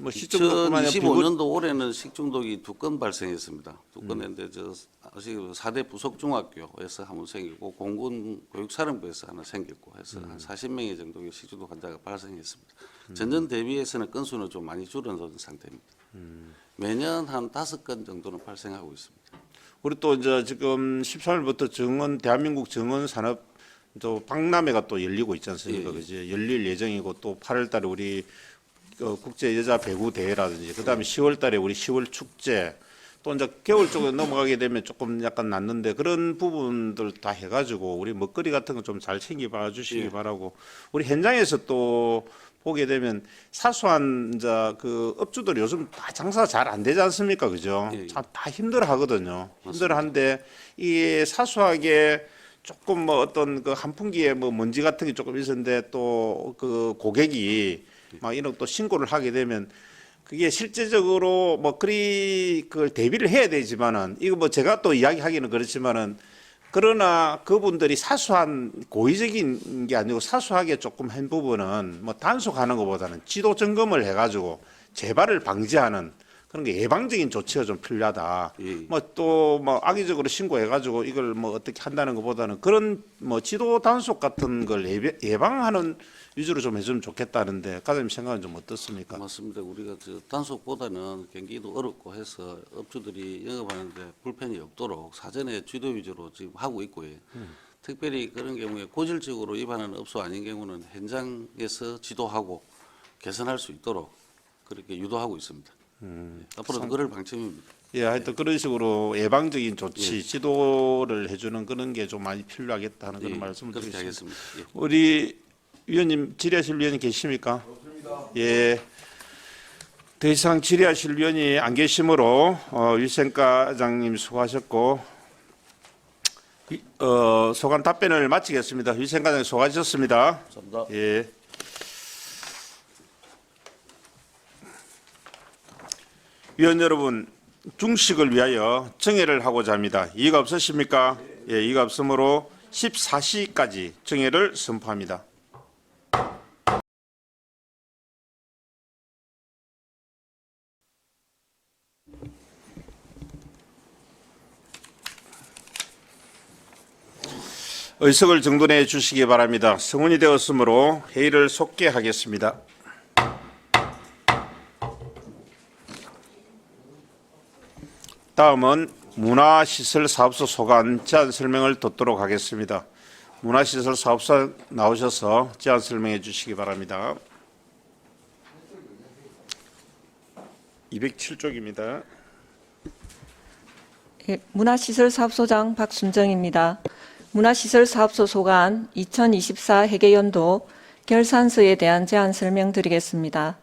Speaker 1: 뭐 식중독뿐만 아니라
Speaker 11: 2025년도 올해는 식중독이 2건 발생했습니다. 2건 했는데 저 아시고 4대 부속중학교에서 한 번 생기고 공군 교육사령부에서 하나 생겼고 해서 한 40명의 정도의 식중독 환자가 발생했습니다. 전년 대비해서는 건수는 좀 많이 줄어든 상태입니다. 매년 한 5건 정도는 발생하고 있습니다.
Speaker 1: 우리 또 이제 지금 13일부터 정원 대한민국 정원 산업 또 박람회가 또 열리고 있지 않습니까?
Speaker 11: 예, 예.
Speaker 1: 그지? 열릴 예정이고 또 8월달에 우리 국제 여자 배구 대회라든지 그다음에 10월달에 우리 10월 축제 또 이제 겨울 쪽에 넘어가게 되면 조금 약간 낮는데 그런 부분들 다 해가지고 우리 먹거리 같은 거 좀 잘 챙겨봐 주시기
Speaker 11: 예.
Speaker 1: 바라고 우리 현장에서 또 보게 되면 사소한 이제 그 업주들 요즘 다 장사 잘 안 되지 않습니까, 그죠?
Speaker 11: 예, 예.
Speaker 1: 참 다 힘들어하거든요. 힘들어한데 이게 사소하게 조금 뭐 어떤 그 환풍기에 뭐 먼지 같은 게 조금 있었는데 또 그 고객이 막 이런 또 신고를 하게 되면 그게 실제적으로 뭐 그리 그걸 대비를 해야 되지만은 이거 뭐 제가 또 이야기하기는 그렇지만은 그러나 그분들이 사소한 고의적인 게 아니고 사소하게 조금 한 부분은 뭐 단속하는 것보다는 지도 점검을 해가지고 재발을 방지하는 그런 게 예방적인 조치가 좀 필요하다.
Speaker 11: 예.
Speaker 1: 뭐 또 뭐 악의적으로 신고해가지고 이걸 뭐 어떻게 한다는 것보다는 그런 뭐 지도 단속 같은 걸 예방하는 위주로 좀 해주면 좋겠다는데 과장님 생각은 좀 어떻습니까?
Speaker 11: 맞습니다. 우리가 저 단속보다는 경기도 어렵고 해서 업주들이 영업하는데 불편이 없도록 사전에 지도 위주로 지금 하고 있고요. 특별히 그런 경우에 고질적으로 위반하는 업소 아닌 경우는 현장에서 지도하고 개선할 수 있도록 그렇게 유도하고 있습니다. 앞으로도 그럴 방침입니다.
Speaker 1: 예, 하여튼 그런 식으로 예방적인 조치,
Speaker 11: 예.
Speaker 1: 지도를 해주는 그런 게 좀 많이 필요하겠다는 그런
Speaker 11: 예,
Speaker 1: 말씀을
Speaker 11: 그렇게
Speaker 1: 드리겠습니다.
Speaker 11: 하겠습니다. 예.
Speaker 1: 우리 위원님 질의하실 위원님 계십니까? 예. 더 이상 질의하실 위원이 안 계시므로 위생과장님 수고하셨고 소관 답변을 마치겠습니다. 위생과장님 수고하셨습니다.
Speaker 11: 감사합니다.
Speaker 1: 예. 위원 여러분, 중식을 위하여 정회를 하고자 합니다. 이의가 없으십니까? 예, 이의가 없으므로 14시까지 정회를 선포합니다. 의석을 정돈해 주시기 바랍니다. 성원이 되었으므로 회의를 속개하겠습니다. 다음은 문화시설사업소 소관 제안 설명을 듣도록 하겠습니다. 문화시설 사업소 나오셔서 제안 설명해 주시기 바랍니다. 207쪽입니다.
Speaker 12: 예, 문화시설사업소장 박순정입니다. 문화시설사업소 소관 2024 회계연도 결산서에 대한 제안 설명드리겠습니다.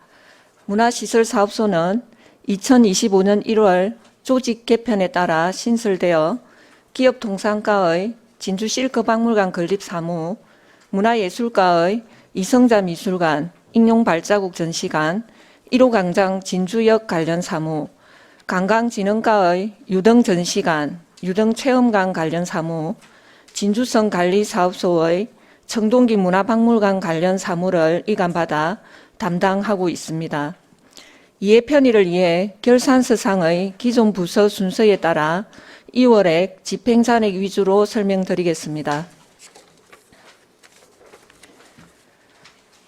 Speaker 12: 문화시설사업소는 2025년 1월 조직 개편에 따라 신설되어 기업통상과의 진주 실크박물관 건립 사무, 문화예술과의 이성자 미술관, 익룡 발자국 전시관, 1호 광장 진주역 관련 사무, 관광진흥과의 유등 전시관, 유등 체험관 관련 사무, 진주성 관리사업소의 청동기 문화박물관 관련 사무를 이관받아 담당하고 있습니다. 이해 편의를 위해 결산서상의 기존 부서 순서에 따라 2월액 집행잔액 위주로 설명드리겠습니다.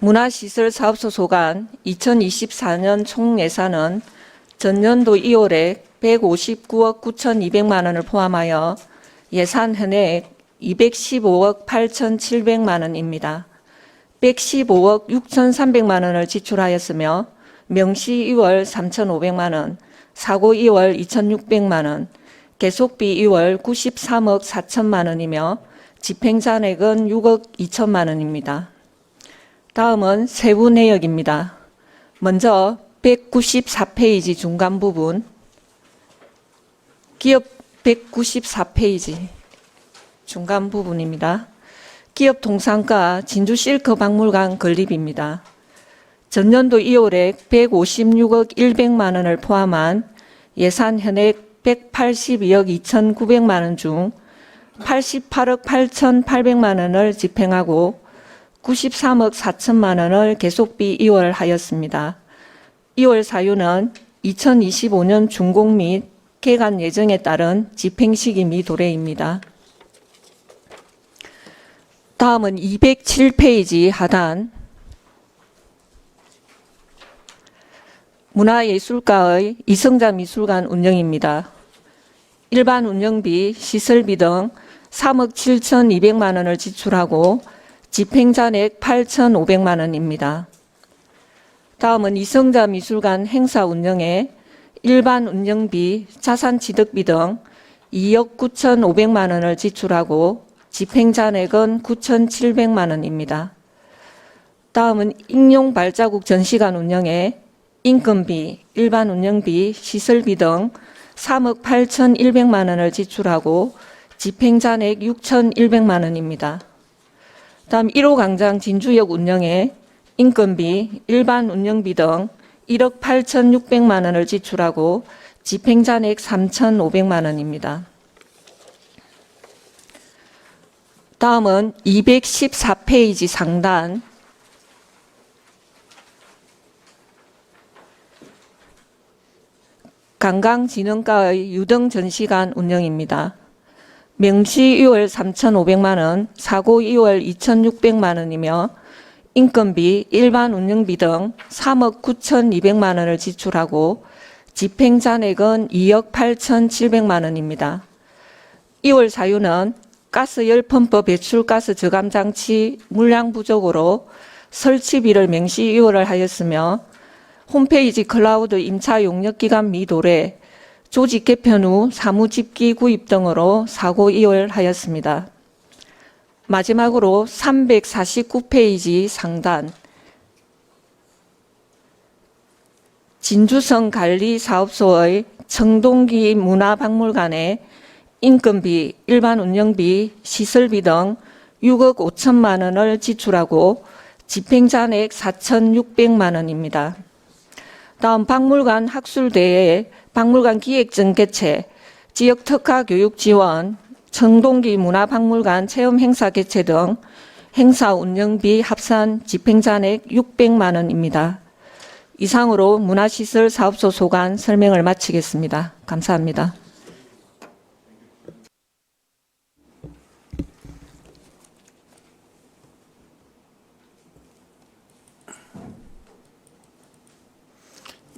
Speaker 12: 문화시설사업소 소관 2024년 총 예산은 전년도 2월에 159억 9,200만 원을 포함하여 예산 현액 215억 8,700만 원입니다. 115억 6,300만 원을 지출하였으며 명시 2월 3,500만 원, 사고 2월 2,600만 원, 계속비 2월 93억 4천만 원이며 집행잔액은 6억 2천만 원입니다. 다음은 세부 내역입니다. 먼저 194페이지 중간 부분, 기업 194페이지 중간 부분입니다. 기업 통상가 진주 실크 박물관 건립입니다. 전년도 2월에 156억 100만 원을 포함한 예산 현액 182억 2,900만 원 중 88억 8,800만 원을 집행하고 93억 4천만 원을 계속비 2월 하였습니다. 2월 사유는 2025년 준공 및 개관 예정에 따른 집행 시기 미도래입니다. 다음은 207페이지 하단 문화예술과의 이성자 미술관 운영입니다. 일반 운영비, 시설비 등 3억 7,200만 원을 지출하고 집행잔액 8,500만 원입니다. 다음은 이성자 미술관 행사 운영에 일반 운영비, 자산취득비 등 2억 9,500만 원을 지출하고 집행잔액은 9,700만 원입니다. 다음은 익룡 발자국 전시관 운영에 인건비, 일반 운영비, 시설비 등 3억 8,100만 원을 지출하고 집행잔액 6,100만 원입니다. 다음 1호 광장 진주역 운영에 인건비, 일반 운영비 등 1억 8,600만 원을 지출하고 집행잔액 3,500만 원입니다. 다음은 214페이지 상단 관광진흥과의 유등 전시관 운영입니다. 명시 2월 3,500만 원, 사고 2월 2,600만 원이며 인건비, 일반 운영비 등 3억 9,200만 원을 지출하고 집행잔액은 2억 8,700만 원입니다. 2월 사유는 가스열 펌프 배출가스 저감장치 물량 부족으로 설치비를 명시 2월을 하였으며 홈페이지 클라우드 임차 용역기간 미도래, 조직 개편 후 사무집기 구입 등으로 사고 2월 하였습니다. 마지막으로 349페이지 상단 진주성 관리사업소의 청동기 문화박물관에 인건비, 일반 운영비, 시설비 등 6억 5천만 원을 지출하고 집행잔액 4,600만 원입니다. 다음 박물관 학술대회, 박물관 기획전 개최, 지역 특화 교육 지원, 청동기 문화박물관 체험 행사 개최 등 행사 운영비 합산 집행잔액 600만 원입니다. 이상으로 문화시설 사업소 소관 설명을 마치겠습니다. 감사합니다.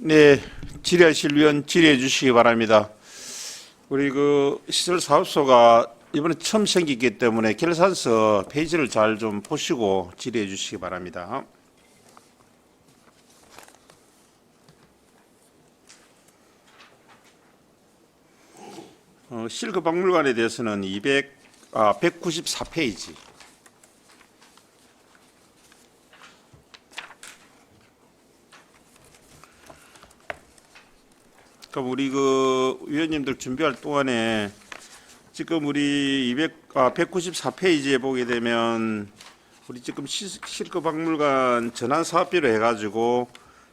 Speaker 1: 네, 질의하실 위원 질의해 주시기 바랍니다. 우리 시설 사업소가 이번에 처음 생기기 때문에 결산서 페이지를 잘 좀 보시고 질의해 주시기 바랍니다. 실그 박물관에 대해서는 194페이지. 그럼 우리 그 위원님들 준비할 동안에 지금 우리 194페이지에 보게 되면 우리 지금 실그 박물관 전환 사업비로 해가지고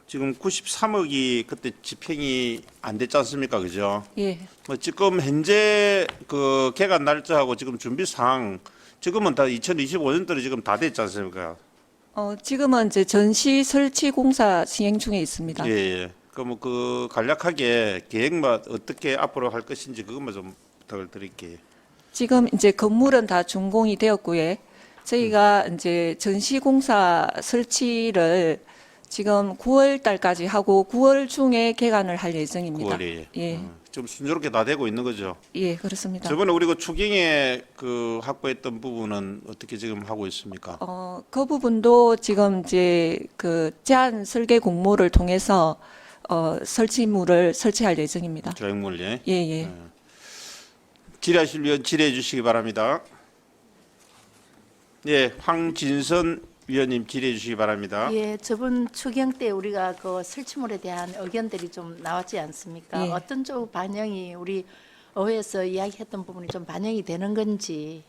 Speaker 1: 지금 93억이 그때 집행이 안 됐지 않습니까, 그죠?
Speaker 12: 예.
Speaker 1: 뭐 지금 현재 그 개관 날짜하고 지금 준비 사항 지금은 다 2025년도로 지금 다 됐지 않습니까?
Speaker 12: 지금은 이제 전시 설치 공사 시행 중에 있습니다.
Speaker 1: 예, 예. 그럼 그 간략하게 계획만 어떻게 앞으로 할 것인지 그것만 좀 부탁을 드릴게요.
Speaker 12: 지금 이제 건물은 다 준공이 되었고요. 저희가 이제 전시 공사 설치를 지금 9월 달까지 하고 9월 중에 개관을 할 예정입니다.
Speaker 1: 9월에
Speaker 12: 예.
Speaker 1: 좀 순조롭게 다 되고 있는 거죠.
Speaker 12: 예, 그렇습니다.
Speaker 1: 저번에 우리 그 추경에 그 확보했던 부분은 어떻게 지금 하고 있습니까?
Speaker 12: 그 부분도 지금 이제 그 제한 설계 공모를 통해서 설치물을 설치할 예정입니다.
Speaker 1: 조형물 예.
Speaker 12: 예, 예.
Speaker 1: 질의하실 위원 질의해 주시기 바랍니다. 예, 황진선 위원님 질의해 주시기 바랍니다.
Speaker 4: 예, 저번 추경 때 우리가 그 설치물에 대한 의견들이 좀 나왔지 않습니까?
Speaker 12: 예.
Speaker 4: 어떤 쪽 반영이 우리 의회에서 이야기했던 부분이 좀 반영이 되는 건지.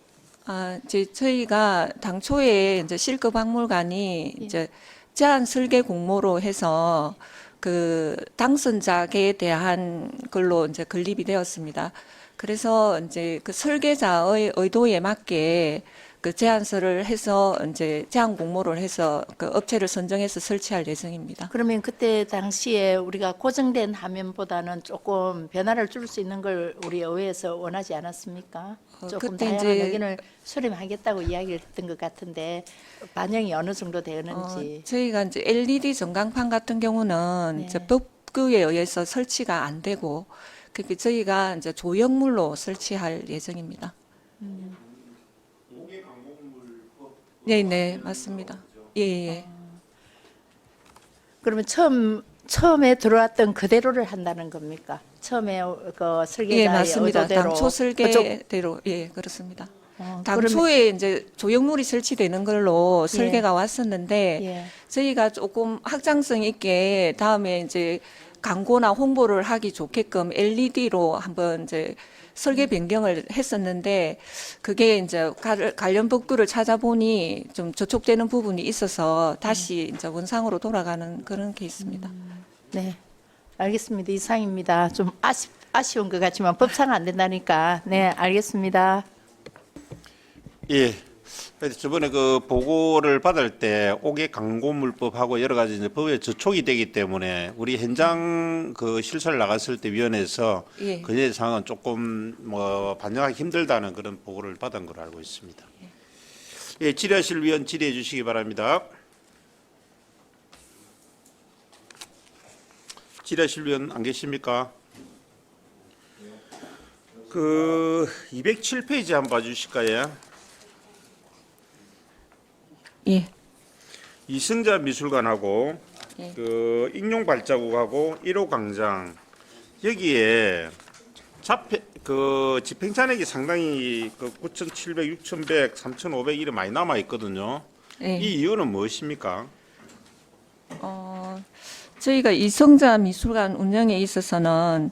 Speaker 12: 이제 저희가 당초에 이제 실크 박물관이 이제 제한 설계 공모로 해서 그 당선자에 대한 걸로 이제 건립이 되었습니다. 그래서 이제 그 설계자의 의도에 맞게 그 제안서를 해서 이제 제안 공모를 해서 그 업체를 선정해서 설치할 예정입니다.
Speaker 4: 그러면 그때 당시에 우리가 고정된 화면보다는 조금 변화를 줄 수 있는 걸 우리 의회에서 원하지 않았습니까? 조금
Speaker 12: 그때
Speaker 4: 다양한
Speaker 12: 이제
Speaker 4: 의견을 수렴하겠다고 이야기를 했던 것 같은데 반영이 어느 정도 되었는지.
Speaker 12: 저희가 이제 LED 전광판 같은 경우는
Speaker 4: 네.
Speaker 12: 이제 법규에 의해서 설치가 안 되고 그렇게 저희가 이제 조형물로 설치할 예정입니다. 네, 네, 맞습니다. 예, 예.
Speaker 4: 그러면 처음에 들어왔던 그대로를 한다는 겁니까? 처음에 그 설계자의
Speaker 12: 예, 맞습니다.
Speaker 4: 의도대로.
Speaker 12: 당초 설계대로 예, 그렇습니다.
Speaker 4: 그러면-
Speaker 12: 당초에 이제 조형물이 설치되는 걸로 설계가 왔었는데
Speaker 4: 예.
Speaker 12: 저희가 조금 확장성 있게 다음에 이제 광고나 홍보를 하기 좋게끔 LED로 한번 이제 설계 변경을 했었는데 그게 이제 관련 법규를 찾아보니 좀 저촉되는 부분이 있어서 다시 이제 원상으로 돌아가는 그런 케이스입니다.
Speaker 4: 네, 알겠습니다. 이상입니다. 좀 아쉬운 것 같지만 법상 안 된다니까. 네, 알겠습니다.
Speaker 1: 예. 그래서 저번에 그 보고를 받을 때 옥외 광고물법하고 여러 가지 이제 법에 저촉이 되기 때문에 우리 현장 그 실사를 나갔을 때 위원회에서
Speaker 12: 예.
Speaker 1: 그에 상은 조금 뭐 반영하기 힘들다는 그런 보고를 받은 걸로 알고 있습니다. 예, 질의하실 위원 질의해 주시기 바랍니다. 질의하실 위원 안 계십니까? 그 207페이지 한번 봐주실까요?
Speaker 12: 예.
Speaker 1: 이승자 미술관하고
Speaker 12: 예.
Speaker 1: 그 익룡 발자국하고 1호 광장 여기에 그 집행잔액이 상당히 그 9,700, 6,100, 3,500 이래 많이 남아 있거든요.
Speaker 12: 예.
Speaker 1: 이 이유는 무엇입니까?
Speaker 12: 저희가 이성자 미술관 운영에 있어서는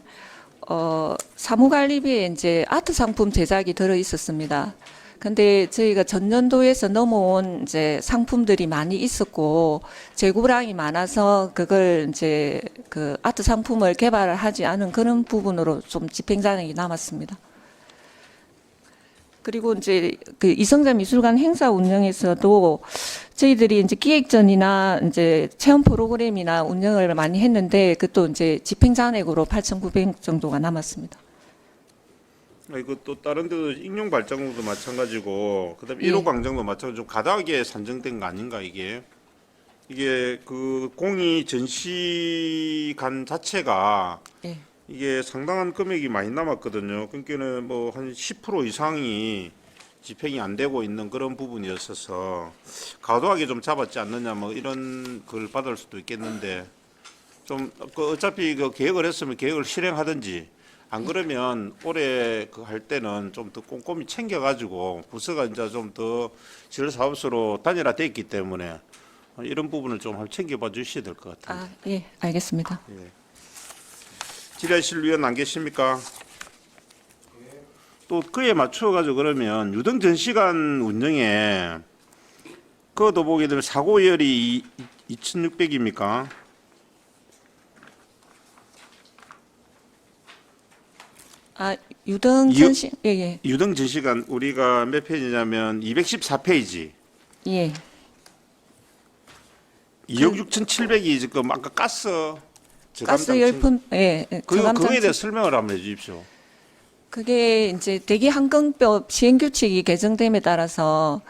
Speaker 12: 사무관리비에 이제 아트 상품 제작이 들어 있었습니다. 근데 저희가 전년도에서 넘어온 이제 상품들이 많이 있었고 재고량이 많아서 그걸 이제 그 아트 상품을 개발을 하지 않은 그런 부분으로 좀 집행잔액이 남았습니다. 그리고 이제 그 이성자 미술관 행사 운영에서도 저희들이 이제 기획전이나 이제 체험 프로그램이나 운영을 많이 했는데 그것도 이제 집행잔액으로 8,900 정도가 남았습니다.
Speaker 1: 이거 또 다른 데도 익룡 발자국도 마찬가지고 그다음에
Speaker 12: 예.
Speaker 1: 1호 광장도 마찬가지고 좀 가닥에 산정된 거 아닌가 이게 그 공이 전시관 자체가
Speaker 12: 예.
Speaker 1: 이게 상당한 금액이 많이 남았거든요. 그러니까는 뭐 한 10% 이상이 집행이 안 되고 있는 그런 부분이었어서 과도하게 좀 잡았지 않느냐 뭐 이런 걸 받을 수도 있겠는데 좀 어차피 그 계획을 했으면 계획을 실행하든지 안 그러면 올해 그 할 때는 좀 더 꼼꼼히 챙겨가지고 부서가 이제 좀 더 실사업소로 단일화돼 있기 때문에 이런 부분을 좀 챙겨봐 주셔야 될 것 같아요.
Speaker 12: 아, 예, 알겠습니다.
Speaker 1: 질의실 위원 안 계십니까? 또 그에 맞춰 가지고 그러면 유등 전시관 운영에 그것도 보게 되면 사고율이 2,600입니까?
Speaker 12: 아, 유등
Speaker 1: 유-
Speaker 12: 전시, 예, 예,
Speaker 1: 유등 전시관 우리가 몇 페이지냐면 214페이지.
Speaker 12: 예.
Speaker 1: 2억 6,700이 지금 아까 가스
Speaker 12: 가스 열품, 예, 예,
Speaker 1: 그거에
Speaker 12: 저감장치.
Speaker 1: 대해 설명을 한번 해주십시오.
Speaker 12: 그게 이제 대기환경법 시행규칙이 개정됨에 따라서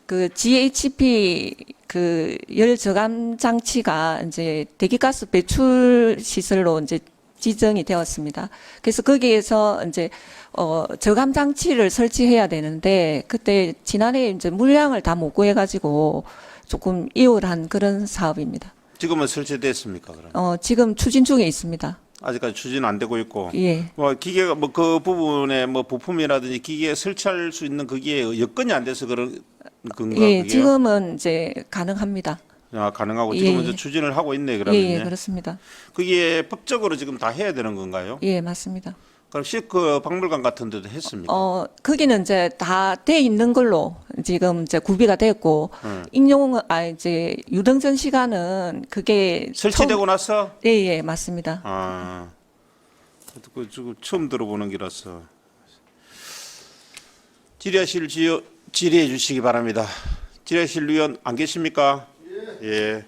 Speaker 12: 그 GHP 그 열 저감 장치가 이제 대기가스 배출 시설로 이제 지정이 되었습니다. 그래서 거기에서 이제 저감 장치를 설치해야 되는데 그때 지난해 이제 물량을 다 못 구해가지고 조금 이월한 그런 사업입니다.
Speaker 1: 지금은 설치됐습니까? 그럼
Speaker 12: 지금 추진 중에 있습니다.
Speaker 1: 아직까지 추진 안 되고 있고.
Speaker 12: 예.
Speaker 1: 뭐 기계가 뭐 그 부분에 뭐 부품이라든지 기계에 설치할 수 있는 그게 여건이 안 돼서 그런 건가?
Speaker 12: 예,
Speaker 1: 그게요?
Speaker 12: 지금은 이제 가능합니다.
Speaker 1: 아, 가능하고
Speaker 12: 예,
Speaker 1: 지금은
Speaker 12: 예.
Speaker 1: 이제 추진을 하고 있네
Speaker 12: 예,
Speaker 1: 그러면.
Speaker 12: 예, 그렇습니다.
Speaker 1: 그게 법적으로 지금 다 해야 되는 건가요?
Speaker 12: 예, 맞습니다.
Speaker 1: 그럼 시크 박물관 같은 데도 했습니까?
Speaker 12: 거기는 이제 다 돼 있는 걸로 지금 이제 구비가 됐고, 이제 유등전 시간은 그게
Speaker 1: 설치되고 나서?
Speaker 12: 예, 예, 맞습니다.
Speaker 1: 아, 그 지금 처음 들어보는 기라서. 질의하실 질의해 주시기 바랍니다. 질의하실 위원 안 계십니까? 예.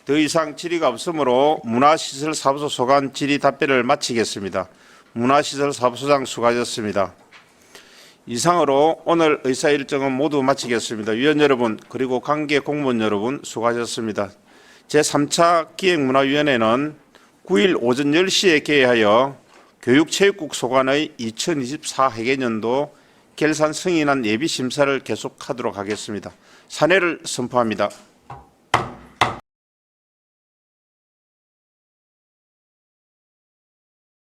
Speaker 1: 더 이상 질의가 없으므로 문화시설사무소 소관 질의 답변을 마치겠습니다. 문화시설사무소장 수고하셨습니다. 이상으로 오늘 의사 일정은 모두 마치겠습니다. 위원 여러분 그리고 관계 공무원 여러분 수고하셨습니다. 제3차 기획문화위원회는 9일 오전 10시에 개회하여 교육체육국 소관의 2024 회계년도 결산 승인안 예비 심사를 계속하도록 하겠습니다. 사내를 선포합니다.